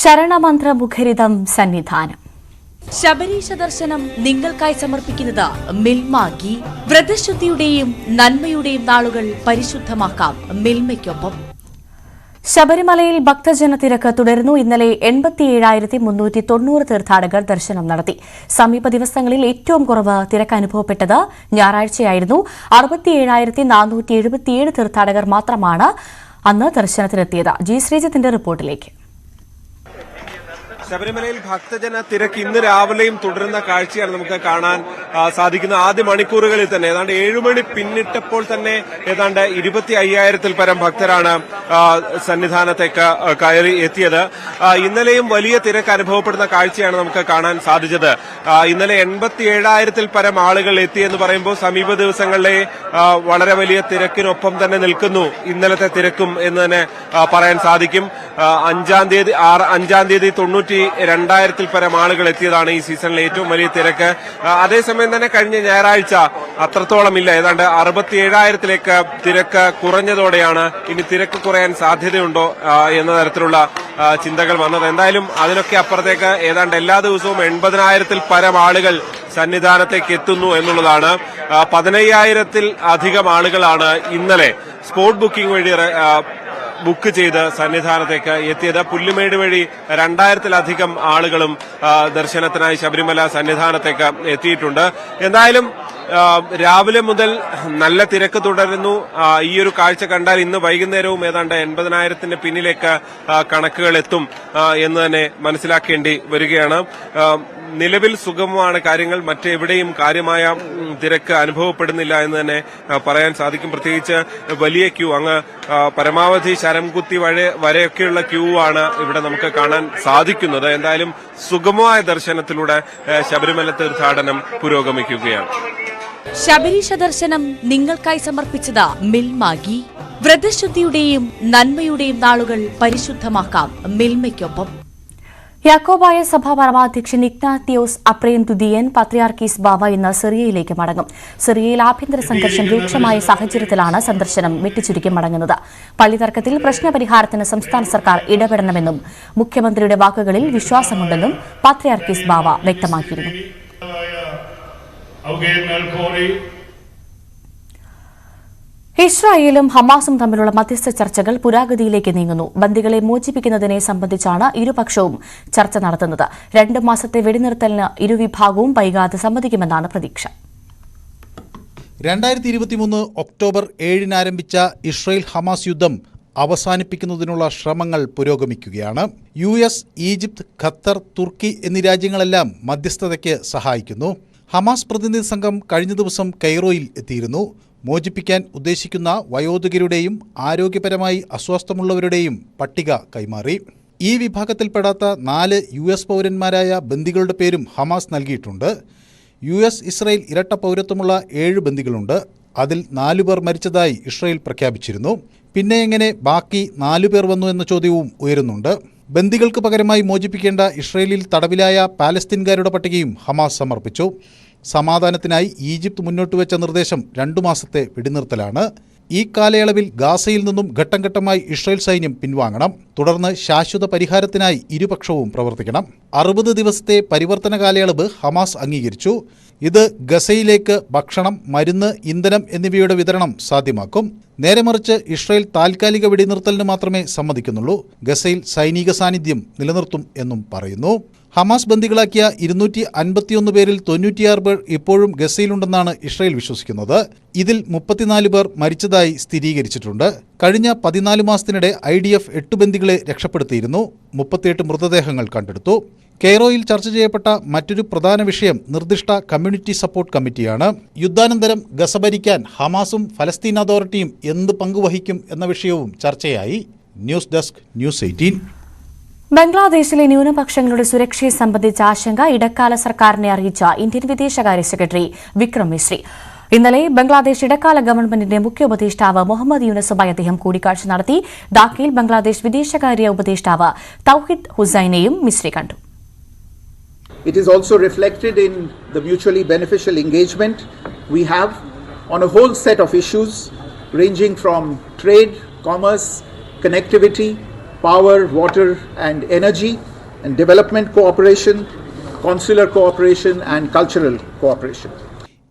ശരണമന്ത്ര മുഖരിതം സന്നിധാനം. ശബരീശ ദർശനം നിങ്ങൾക്കായി സമർപ്പിക്കുന്നത് മിൽമ ഗീ. വ്രതശുദ്ധിയുടെയും നന്മയുടെയും നാളുകൾ പരിശുദ്ധമാക്കാം മിൽമയ്ക്കൊപ്പം. ശബരിമലയിൽ ഭക്തജന തിരക്ക് തുടരുന്നു. ഇന്നലെ 87,390 തീർത്ഥാടകർ ദർശനം നടത്തി. സമീപ ദിവസങ്ങളിൽ ഏറ്റവും കുറവ് തിരക്ക് അനുഭവപ്പെട്ടത് ഞായറാഴ്ചയായിരുന്നു. 67,477 തീർത്ഥാടകർ മാത്രമാണ് അന്ന് ദർശനത്തിനെത്തിയത്. G ശ്രീജിത്തിന്റെ റിപ്പോർട്ടിലേക്ക്. ശബരിമലയിൽ ഭക്തജന തിരക്ക് ഇന്ന് രാവിലെയും തുടരുന്ന കാഴ്ചയാണ് നമുക്ക് കാണാൻ സാധിക്കുന്ന. ആദ്യ മണിക്കൂറുകളിൽ തന്നെ ഏതാണ്ട് 7 മണി പിന്നിട്ടപ്പോൾ തന്നെ ഏതാണ്ട് 25,000-ൽ പരം ഭക്തരാണ് സന്നിധാനത്തേക്ക് കയറി എത്തിയത്. ഇന്നലെയും വലിയ തിരക്ക് അനുഭവപ്പെടുന്ന കാഴ്ചയാണ് നമുക്ക് കാണാൻ സാധിച്ചത്. ഇന്നലെ 87,000-ൽ പരം ആളുകൾ എത്തിയെന്ന് പറയുമ്പോൾ സമീപ ദിവസങ്ങളിലെ വളരെ വലിയ തിരക്കിനൊപ്പം തന്നെ നിൽക്കുന്നു ഇന്നലത്തെ തിരക്കും എന്ന് തന്നെ പറയാൻ സാധിക്കും. 5-ാം തീയതി 92,000-ൽ പരം ആളുകൾ എത്തിയതാണ് ഈ സീസണിലെ ഏറ്റവും വലിയ തിരക്ക്. അതേസമയം തന്നെ കഴിഞ്ഞ ഞായറാഴ്ച അത്രത്തോളം ഇല്ല. ഏതാണ്ട് 67,000-ലേക്ക് തിരക്ക് കുറഞ്ഞതോടെയാണ് ഇനി തിരക്ക് കുറയാൻ സാധ്യതയുണ്ടോ എന്ന തരത്തിലുള്ള ചിന്തകൾ വന്നത്. എന്തായാലും അതിനൊക്കെ അപ്പുറത്തേക്ക് ഏതാണ്ട് എല്ലാ ദിവസവും 80,000-ൽ പരം ആളുകൾ സന്നിധാനത്തേക്ക് എത്തുന്നു എന്നുള്ളതാണ്. 15,000-ൽ അധികം ആളുകളാണ് ഇന്നലെ സ്പോട്ട് ബുക്കിംഗ് വഴി ബുക്ക് ചെയ്ത് സന്നിധാനത്തേക്ക് എത്തിയത്. പുല്ലുമേട് വഴി 2,000-ലധികം ആളുകളും ദർശനത്തിനായി ശബരിമല സന്നിധാനത്തേക്ക് എത്തിയിട്ടുണ്ട്. എന്തായാലും രാവിലെ മുതൽ നല്ല തിരക്ക് തുടരുന്നു. ഈ ഒരു കാഴ്ച കണ്ടാൽ ഇന്ന് വൈകുന്നേരവും ഏതാണ്ട് 80,000-ന്റെ പിന്നിലേക്ക് കണക്കുകൾ എത്തും എന്ന് തന്നെ മനസ്സിലാക്കേണ്ടി വരികയാണ്. നിലവിൽ സുഗമമാണ് കാര്യങ്ങൾ. മറ്റെവിടെയും കാര്യമായ തിരക്ക് അനുഭവപ്പെടുന്നില്ല എന്ന് തന്നെ പറയാൻ സാധിക്കും. പ്രത്യേകിച്ച് വലിയ ക്യൂ, അങ്ങ് പരമാവധി ശരംകുത്തി വരെയൊക്കെയുള്ള ക്യൂ ആണ് ഇവിടെ നമുക്ക് കാണാൻ സാധിക്കുന്നത്. എന്തായാലും സുഗമമായ ദർശനത്തിലൂടെ ശബരിമല തീർത്ഥാടനം പുരോഗമിക്കുകയാണ്. ശബരീശ ദർശനം നിങ്ങൾക്കായി സമർപ്പിച്ചത് മിൽമ ഗീ. വ്രതശുദ്ധിയുടെയും നന്മയുടെയും നാളുകൾ പരിശുദ്ധമാക്കാം മിൽമയ്ക്കൊപ്പം. യാക്കോബായ സഭ പരമാധ്യക്ഷൻ ഇഗ്നാത്തിയോസ് അപ്രേം തുതിയൻ പത്രിയാർക്കീസ് ബാവ ഇന്ന് സിറിയയിലേക്ക് മടങ്ങും. സിറിയയിൽ ആഭ്യന്തര സംഘർഷം രൂക്ഷമായ സാഹചര്യത്തിലാണ് സന്ദർശനം വെട്ടിച്ചുരുക്കി മടങ്ങുന്നത്. പള്ളി തർക്കത്തിൽ പ്രശ്നപരിഹാരത്തിന് സംസ്ഥാന സർക്കാർ ഇടപെടണമെന്നും മുഖ്യമന്ത്രിയുടെ വാക്കുകളിൽ വിശ്വാസമുണ്ടെന്നും പത്രിയാർക്കീസ് ബാവ വ്യക്തമാക്കിയിരുന്നു. ഇസ്രായേലും ഹമാസും തമ്മിലുള്ള മധ്യസ്ഥ ചർച്ചകൾ പുരോഗതിയിലേക്ക് നീങ്ങുന്നു. ബന്ദികളെ മോചിപ്പിക്കുന്നതിനെ സംബന്ധിച്ചാണ് ഇരുപക്ഷവും ചർച്ച നടത്തുന്നത്. 2 മാസത്തെ വെടിനിർത്തലിന് ഇരുവിഭാഗവും വൈകാതെ സമ്മതിക്കുമെന്നാണ് പ്രതീക്ഷ. 2023 ഒക്ടോബർ 7 ആരംഭിച്ച ഇസ്രയേൽ ഹമാസ് യുദ്ധം അവസാനിപ്പിക്കുന്നതിനുള്ള ശ്രമങ്ങൾ പുരോഗമിക്കുകയാണ്. US, ഈജിപ്ത്, ഖത്തർ, തുർക്കി എന്നീ രാജ്യങ്ങളെല്ലാം മധ്യസ്ഥതയ്ക്ക് സഹായിക്കുന്നു. ഹമാസ് പ്രതിനിധി സംഘം കഴിഞ്ഞ ദിവസം കൈറോയിൽ എത്തിയിരുന്നു. മോചിപ്പിക്കാൻ ഉദ്ദേശിക്കുന്ന വയോധികരുടെയും ആരോഗ്യപരമായി അസ്വസ്ഥമുള്ളവരുടെയും പട്ടിക കൈമാറി. ഈ വിഭാഗത്തിൽപ്പെടാത്ത 4 US പൗരന്മാരായ ബന്ദികളുടെ പേരും ഹമാസ് നൽകിയിട്ടുണ്ട്. US, ഇസ്രായേൽ ഇരട്ട പൗരത്വമുള്ള 7 ബന്ദികളുണ്ട്. അതിൽ 4 പേർ മരിച്ചതായി ഇസ്രായേൽ പ്രഖ്യാപിച്ചിരുന്നു. പിന്നെ എങ്ങനെ ബാക്കി 4 പേർ വന്നു എന്ന ചോദ്യവും ഉയരുന്നുണ്ട്. ബന്ദികൾക്ക് പകരമായി മോചിപ്പിക്കേണ്ട ഇസ്രായേലിൽ തടവിലായ പാലസ്തീൻകാരുടെ പട്ടികയും ഹമാസ് സമർപ്പിച്ചു. സമാധാനത്തിനായി ഈജിപ്ത് മുന്നോട്ട് വെച്ച നിർദ്ദേശം 2 മാസത്തെ വെടിനിർത്തലാണ്. ഈ കാലയളവിൽ ഗാസയിൽ നിന്നും ഘട്ടം ഘട്ടമായി ഇസ്രായേൽ സൈന്യം പിൻവാങ്ങണം. തുടർന്ന് ശാശ്വത പരിഹാരത്തിനായി ഇരുപക്ഷവും പ്രവർത്തിക്കണം. 60 ദിവസത്തെ പരിവർത്തന കാലയളവ് ഹമാസ് അംഗീകരിച്ചു. ഇത് ഗസയിലേക്ക് ഭക്ഷണം, മരുന്ന്, ഇന്ധനം എന്നിവയുടെ വിതരണം സാധ്യമാക്കും. നേരെ മറിച്ച് ഇസ്രായേൽ താൽക്കാലിക വെടിനിർത്തലിന് മാത്രമേ സമ്മതിക്കുന്നുള്ളൂ. ഗസയിൽ സൈനിക സാന്നിധ്യം നിലനിർത്തും എന്നും പറയുന്നു. ഹമാസ് ബന്ദികളാക്കിയ 251 പേരിൽ 96 പേർ ഇപ്പോഴും ഗസയിലുണ്ടെന്നാണ് ഇസ്രായേൽ വിശ്വസിക്കുന്നത്. ഇതിൽ 34 പേർ മരിച്ചതായി സ്ഥിരീകരിച്ചിട്ടുണ്ട്. കഴിഞ്ഞ 14 മാസത്തിനിടെ IDF 8 ബന്ദികളെ രക്ഷപ്പെടുത്തിയിരുന്നു. 38 മൃതദേഹങ്ങൾ കണ്ടെടുത്തു. കെയ്റോയിൽ ചർച്ച ചെയ്യപ്പെട്ട മറ്റൊരു പ്രധാന വിഷയം നിർദ്ദിഷ്ട കമ്മ്യൂണിറ്റി സപ്പോർട്ട് കമ്മിറ്റിയാണ്. യുദ്ധാനന്തരം ഗസ ഭരിക്കാൻ ഹമാസും ഫലസ്തീൻ അതോറിറ്റിയും എന്ത് പങ്കുവഹിക്കും എന്ന വിഷയവും ചർച്ചയായി. News desk, news 18. ബംഗ്ലാദേശിലെ ന്യൂനപക്ഷങ്ങളുടെ സുരക്ഷയെ സംബന്ധിച്ച ആശങ്ക ഇടക്കാല സർക്കാരിനെ അറിയിച്ച ഇന്ത്യൻ വിദേശകാര്യ സെക്രട്ടറി വിക്രം മിശ്രി. ഇന്നലെ ബംഗ്ലാദേശ് ഇടക്കാല ഗവൺമെന്റിന്റെ മുഖ്യ ഉപദേഷ്ടാവ് മുഹമ്മദ് യൂനസുമായി അദ്ദേഹം കൂടിക്കാഴ്ച നടത്തി. ധാക്കയിൽ ബംഗ്ലാദേശ് വിദേശകാര്യ ഉപദേഷ്ടാവ് തൗഹിദ് ഹുസൈനെയും മിശ്രി കണ്ടു. It is also reflected in the mutually beneficial engagement we have on a whole set of issues ranging from trade, commerce, connectivity, power, water and energy, and development cooperation, consular cooperation and cultural cooperation.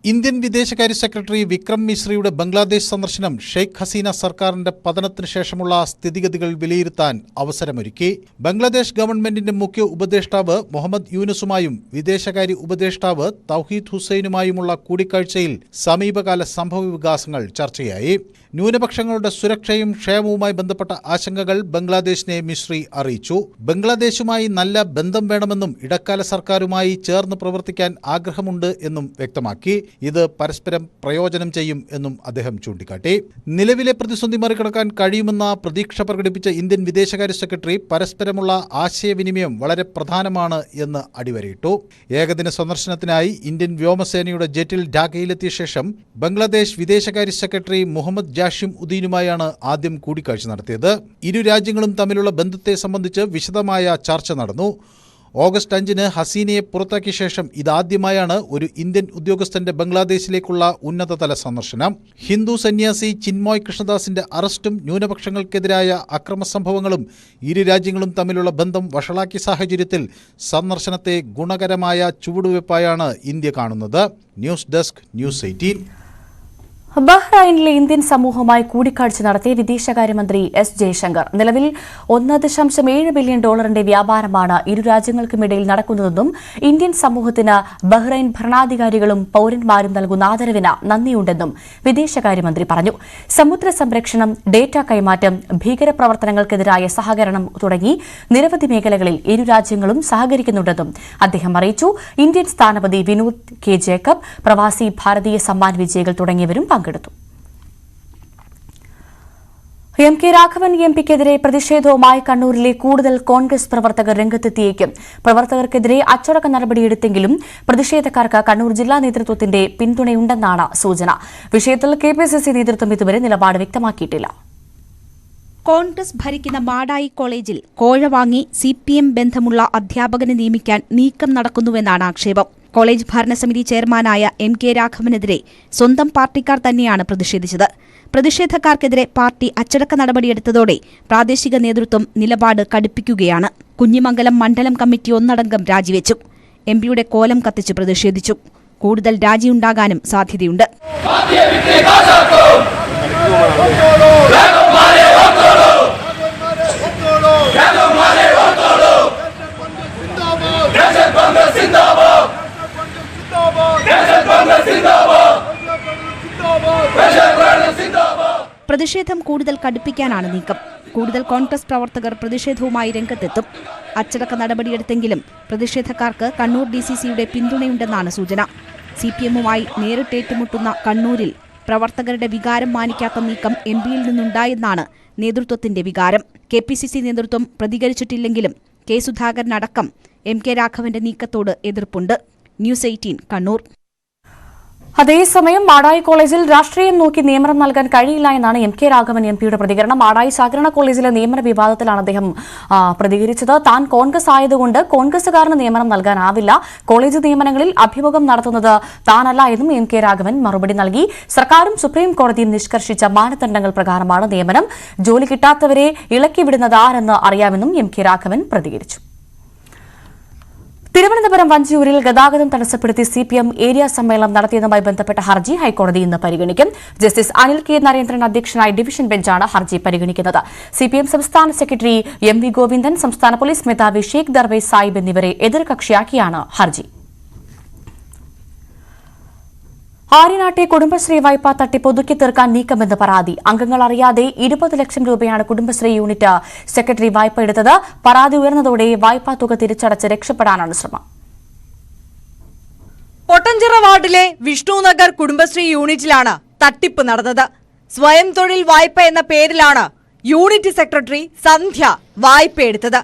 Indian വിദേശകാര്യ secretary Vikram മിശ്രിയുടെ Bangladesh സന്ദർശനം ഷെയ്ഖ് ഹസീന സർക്കാരിന്റെ പതനത്തിന് ശേഷമുള്ള സ്ഥിതിഗതികൾ വിലയിരുത്താൻ അവസരമൊരുക്കി. ബംഗ്ലാദേശ് ഗവൺമെന്റിന്റെ മുഖ്യ ഉപദേഷ്ടാവ് മുഹമ്മദ് യൂനസുമായും വിദേശകാര്യ ഉപദേഷ്ടാവ് തൗഹീദ് ഹുസൈനുമായുമുള്ള കൂടിക്കാഴ്ചയിൽ സമീപകാല സംഭവവികാസങ്ങൾ ചർച്ചയായി. ന്യൂനപക്ഷങ്ങളുടെ സുരക്ഷയും ക്ഷേമവുമായി ബന്ധപ്പെട്ട ആശങ്കകൾ ബംഗ്ലാദേശിനെ മിശ്രി അറിയിച്ചു. ബംഗ്ലാദേശുമായി നല്ല ബന്ധം വേണമെന്നും ഇടക്കാല സർക്കാരുമായി ചേർന്ന് പ്രവർത്തിക്കാൻ ആഗ്രഹമുണ്ട് എന്നും വ്യക്തമാക്കി. ഇത് പരസ്പരം പ്രയോജനം ചെയ്യും എന്നും അദ്ദേഹം ചൂണ്ടിക്കാട്ടി. നിലവിലെ പ്രതിസന്ധി മറികടക്കാൻ കഴിയുമെന്ന പ്രതീക്ഷ പ്രകടിപ്പിച്ച ഇന്ത്യൻ വിദേശകാര്യ സെക്രട്ടറി പരസ്പരമുള്ള ആശയവിനിമയം വളരെ പ്രധാനമാണ് എന്ന് അടിവരയിട്ടു. ഏകദിന സന്ദർശനത്തിനായി ഇന്ത്യൻ വ്യോമസേനയുടെ ജെറ്റിൽ ഢാക്കയിലെത്തിയ ശേഷം ബംഗ്ലാദേശ് വിദേശകാര്യ സെക്രട്ടറി മുഹമ്മദ് ജാഷിം ഉദ്ദീനുമായാണ് ആദ്യം കൂടിക്കാഴ്ച നടത്തിയത്. ഇരു രാജ്യങ്ങളും തമ്മിലുള്ള ബന്ധത്തെ സംബന്ധിച്ച് വിശദമായ ചർച്ച നടന്നു. ഓഗസ്റ്റ് 5 ഹസീനയെ പുറത്താക്കിയ ശേഷം ഇതാദ്യമായാണ് ഒരു ഇന്ത്യൻ ഉദ്യോഗസ്ഥന്റെ ബംഗ്ലാദേശിലേക്കുള്ള ഉന്നതതല സന്ദർശനം. ഹിന്ദു സന്യാസി ചിന്മോയ് കൃഷ്ണദാസിന്റെ അറസ്റ്റും ന്യൂനപക്ഷങ്ങൾക്കെതിരായ അക്രമസംഭവങ്ങളും ഇരു രാജ്യങ്ങളും തമ്മിലുള്ള ബന്ധം വഷളാക്കിയ സാഹചര്യത്തിൽ സന്ദർശനത്തെ ഗുണകരമായ ചുവടുവയ്പായാണ് ഇന്ത്യ കാണുന്നത്. News desk, news 18. ബഹ്റൈനിലെ ഇന്ത്യൻ സമൂഹവുമായി കൂടിക്കാഴ്ച നടത്തിയ വിദേശകാര്യമന്ത്രി എസ് ജയശങ്കർ നിലവിൽ $1.7 ബില്യൺ വ്യാപാരമാണ് ഇരു രാജ്യങ്ങൾക്കുമിടയിൽ നടക്കുന്നതെന്നും ഇന്ത്യൻ സമൂഹത്തിന് ബഹ്റൈൻ ഭരണാധികാരികളും പൌരന്മാരും നൽകുന്ന ആദരവിന് നന്ദിയുണ്ടെന്നും വിദേശകാര്യമന്ത്രി പറഞ്ഞു. സമുദ്ര സംരക്ഷണം, ഡേറ്റ കൈമാറ്റം, ഭീകരപ്രവർത്തനങ്ങൾക്കെതിരായ സഹകരണം തുടങ്ങി നിരവധി മേഖലകളിൽ ഇരു രാജ്യങ്ങളും സഹകരിക്കുന്നുണ്ടെന്നും അദ്ദേഹം അറിയിച്ചു. ഇന്ത്യൻ സ്ഥാനപതി വിനോദ് കെ ജേക്കബ്, പ്രവാസി ഭാരതീയ സമ്മാൻ വിജയികൾ തുടങ്ങിയവരും പങ്കെടുത്തു. MK രാഘവൻ MPക്കെതിരെ പ്രതിഷേധവുമായി കണ്ണൂരിലെ കൂടുതൽ കോൺഗ്രസ് പ്രവർത്തകർ രംഗത്തെത്തിയേക്കും. പ്രവർത്തകർക്കെതിരെ അച്ചടക്ക നടപടിയെടുത്തെങ്കിലും പ്രതിഷേധക്കാർക്ക് കണ്ണൂർ ജില്ലാ നേതൃത്വത്തിന്റെ പിന്തുണയുണ്ടെന്നാണ് സൂചന. വിഷയത്തിൽ KPCC നേതൃത്വം ഇതുവരെ നിലപാട് വ്യക്തമാക്കിയിട്ടില്ല. കോൺഗ്രസ് ഭരിക്കുന്ന മാടായി കോളേജിൽ കോഴ വാങ്ങി CPM ബന്ധമുള്ള അധ്യാപകനെ നിയമിക്കാൻ നീക്കം നടക്കുന്നുവെന്നാണ് ആക്ഷേപം. കോളേജ് ഭരണസമിതി ചെയർമാനായ MK രാഘവനെതിരെ സ്വന്തം പാർട്ടിക്കാർ തന്നെയാണ് പ്രതിഷേധിച്ചത്. പ്രതിഷേധക്കാർക്കെതിരെ പാർട്ടി അച്ചടക്ക നടപടിയെടുത്തതോടെ പ്രാദേശിക നേതൃത്വം നിലപാട് കടുപ്പിക്കുകയാണ്. കുഞ്ഞിമംഗലം മണ്ഡലം കമ്മിറ്റി ഒന്നടങ്കം രാജിവെച്ചു. MPയുടെ കോലം കത്തിച്ച് പ്രതിഷേധിച്ചു. കൂടുതൽ രാജിയുണ്ടാകാനും സാധ്യതയുണ്ട്. പ്രതിഷേധം കൂടുതൽ കടുപ്പിക്കാനാണ് നീക്കം. കൂടുതൽ കോൺഗ്രസ് പ്രവർത്തകർ പ്രതിഷേധവുമായി രംഗത്തെത്തും. അച്ചടക്ക നടപടിയെടുത്തെങ്കിലും പ്രതിഷേധക്കാർക്ക് കണ്ണൂർ DCCയുടെ പിന്തുണയുണ്ടെന്നാണ് സൂചന. CPMുമായി നേരിട്ട് ഏറ്റുമുട്ടുന്ന കണ്ണൂരിൽ പ്രവർത്തകരുടെ വികാരം മാനിക്കാത്ത നീക്കം MPയിൽ നിന്നുണ്ടായെന്നാണ് നേതൃത്വത്തിന്റെ വികാരം. KPCC നേതൃത്വം പ്രതികരിച്ചിട്ടില്ലെങ്കിലും K. സുധാകരനടക്കം MK രാഘവന്റെ നീക്കത്തോട് എതിർപ്പുണ്ട്. ന്യൂസ് 18 കണ്ണൂർ. അതേസമയം മാടായി കോളേജിൽ രാഷ്ട്രീയം നോക്കി നിയമനം നൽകാൻ കഴിയില്ല എന്നാണ് MK രാഘവൻ MPയുടെ പ്രതികരണം. മാടായി സഹകരണ കോളേജിലെ നിയമന വിവാദത്തിലാണ് അദ്ദേഹം പ്രതികരിച്ചത്. താൻ കോൺഗ്രസ് ആയതുകൊണ്ട് കോൺഗ്രസുകാരന് നിയമനം നൽകാനാവില്ല. കോളേജ് നിയമനങ്ങളിൽ അഭിമുഖം നടത്തുന്നത് താനല്ല എന്നും MK രാഘവൻ മറുപടി നൽകി. സർക്കാരും സുപ്രീം കോടതിയും നിഷ്കർഷിച്ച മാനദണ്ഡങ്ങൾ പ്രകാരമാണ് നിയമനം. ജോലി കിട്ടാത്തവരെ ഇളക്കിവിടുന്നതാരെന്ന് അറിയാമെന്നും MK രാഘവൻ പ്രതികരിച്ചു. തിരുവനന്തപുരം വഞ്ചിയൂരിൽ ഗതാഗതം തടസ്സപ്പെടുത്തി CPM ഏരിയ സമ്മേളനം നടത്തിയതുമായി ബന്ധപ്പെട്ട ഹർജി ഹൈക്കോടതി ഇന്ന് പരിഗണിക്കും. Justice Anil K. നരേന്ദ്രൻ അധ്യക്ഷനായ ഡിവിഷൻ ബെഞ്ചാണ് ഹർജി പരിഗണിക്കുന്നത്. CPM സംസ്ഥാന സെക്രട്ടറി MV ഗോവിന്ദൻ, സംസ്ഥാന പോലീസ് മേധാവി ഷെയ്ഖ് ദർവേസ് സാഹിബ് എന്നിവരെ എതിർകക്ഷിയാക്കിയാണ് ഹർജി. ആര്യനാട്ടെ കുടുംബശ്രീ വായ്പ തട്ടിപ്പ് ഒതുക്കി തീർക്കാൻ നീക്കമെന്ന് പരാതി. അംഗങ്ങൾ അറിയാതെ 20 ലക്ഷം രൂപയാണ് കുടുംബശ്രീ യൂണിറ്റ് സെക്രട്ടറി വായ്പ എടുത്തത്. പരാതി ഉയർന്നതോടെ വായ്പാ തുക തിരിച്ചടച്ച് രക്ഷപ്പെടാനാണ് ശ്രമം. പൊട്ടഞ്ചിറ വാർഡിലെ വിഷ്ണുനഗർ കുടുംബശ്രീ യൂണിറ്റിലാണ് തട്ടിപ്പ് നടന്നത്. സ്വയം തൊഴിൽ വായ്പ എന്ന പേരിലാണ് യൂണിറ്റ് സെക്രട്ടറി സന്ധ്യ വായ്പയെടുത്തത്.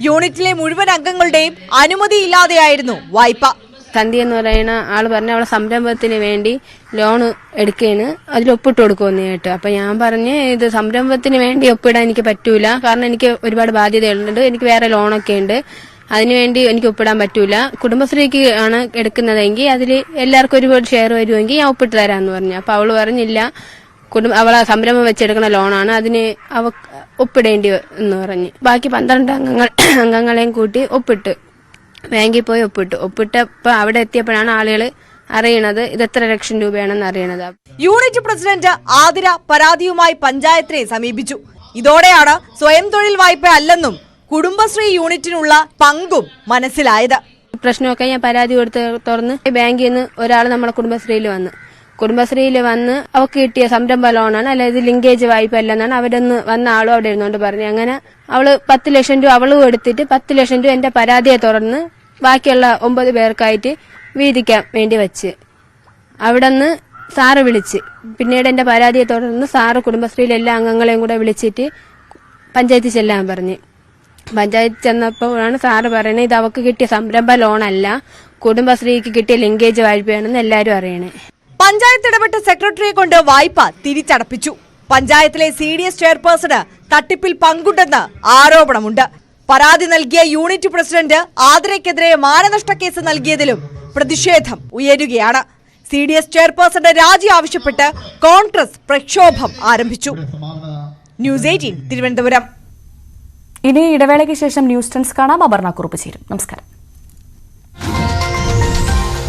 യൂണിറ്റിലെ മുഴുവൻ അംഗങ്ങളുടെയും അനുമതിയില്ലാതെയായിരുന്നു വായ്പ. സന്ധ്യ എന്ന് പറയുന്ന ആള് പറഞ്ഞ അവളെ സംരംഭത്തിന് വേണ്ടി ലോണ് എടുക്കുകയാണ്, അതിൽ ഒപ്പിട്ട് കൊടുക്കുമെന്ന് കേട്ടു. അപ്പൊ ഞാൻ പറഞ്ഞ് ഇത് സംരംഭത്തിന് വേണ്ടി ഒപ്പിടാൻ എനിക്ക് പറ്റൂല, കാരണം എനിക്ക് ഒരുപാട് ബാധ്യതകളുണ്ട്, എനിക്ക് വേറെ ലോണൊക്കെ ഉണ്ട്, അതിനുവേണ്ടി എനിക്ക് ഒപ്പിടാൻ പറ്റൂല. കുടുംബശ്രീക്ക് ആണ് എടുക്കുന്നതെങ്കിൽ അതിൽ എല്ലാവർക്കും ഒരുപാട് ഷെയർ വരുമെങ്കിൽ ഞാൻ ഒപ്പിട്ട് തരാമെന്ന് പറഞ്ഞു. അപ്പൊ അവള് പറഞ്ഞില്ല, അവളെ സംരംഭം വെച്ചെടുക്കുന്ന ലോണാണ്, അതിന് അവ ഒപ്പിടേണ്ടി എന്ന് പറഞ്ഞ് ബാക്കി 12 അംഗങ്ങളെയും കൂട്ടി ഒപ്പിട്ട് ബാങ്കിൽ പോയി ഒപ്പിട്ടപ്പോൾ അവിടെ എത്തിയപ്പോഴാണ് ആളുകൾ അറിയണത് ഇത് എത്ര ലക്ഷം രൂപയാണെന്ന് അറിയണത്. യൂണിറ്റ് പ്രസിഡന്റ് ആതിര പരാതിയുമായി പഞ്ചായത്തിനെ സമീപിച്ചു. ഇതോടെയാണ് സ്വയം തൊഴിൽ വായ്പ അല്ലെന്നും കുടുംബശ്രീ യൂണിറ്റിനുള്ള പങ്കും മനസ്സിലായത്. പ്രശ്നമൊക്കെ ഞാൻ പരാതി തുറന്ന് ബാങ്കിൽ നിന്ന് ഒരാൾ നമ്മുടെ കുടുംബശ്രീയിൽ വന്ന് അവർക്ക് കിട്ടിയ സംരംഭ ലോണാണ്, അല്ല ഇത് ലിങ്കേജ് വായ്പ അല്ലെന്നാണ് അവരൊന്ന് വന്ന ആളും അവിടെ ഇരുന്നോണ്ട് പറഞ്ഞു. അങ്ങനെ അവള് 10 ലക്ഷം രൂപ അവളും എടുത്തിട്ട് 10 ലക്ഷം രൂപ എന്റെ പരാതിയെ തുറന്ന് ബാക്കിയുള്ള 9 പേർക്കായിട്ട് വീതിക്കാൻ വേണ്ടി വെച്ച് അവിടെ നിന്ന് സാറ് വിളിച്ച്, പിന്നീട് എന്റെ പരാതിയെ തുടർന്ന് സാറ് കുടുംബശ്രീയിലെ എല്ലാ അംഗങ്ങളെയും കൂടെ വിളിച്ചിട്ട് പഞ്ചായത്തിൽ ചെല്ലാൻ പറഞ്ഞ്. പഞ്ചായത്തിൽ ചെന്നപ്പോഴാണ് സാറ് പറയുന്നത് ഇത് അവർക്ക് കിട്ടിയ സംരംഭ ലോണല്ല, കുടുംബശ്രീക്ക് കിട്ടിയ ലിങ്കേജ് വായ്പയാണെന്ന് എല്ലാവരും അറിയണേ. പഞ്ചായത്ത് ഇടപെട്ട സെക്രട്ടറിയെ കൊണ്ട് വായ്പ തിരിച്ചടപ്പിച്ചു. പഞ്ചായത്തിലെ CDS ചെയർപേഴ്സണ് തട്ടിപ്പിൽ പങ്കുണ്ടെന്ന് ആരോപണമുണ്ട്. പരാതി നൽകിയ യൂണിറ്റ് പ്രസിഡന്റ് ആതിരയ്ക്കെതിരെ മാനനഷ്ട കേസ് നൽകിയതിലും പ്രതിഷേധം ഉയരുകയാണ്. CDS ചെയർപേഴ്സന്റെ രാജി ആവശ്യപ്പെട്ട് കോൺഗ്രസ് പ്രക്ഷോഭം ആരംഭിച്ചു. ന്യൂസ് 18 തിരുവനന്തപുരം. ഇനി ഇടവേളയ്ക്ക് ശേഷം ന്യൂസ് ട്രെൻഡ്സ് കാണാം. അപർണ കുറുപ്പ് ചേരും. നമസ്കാരം.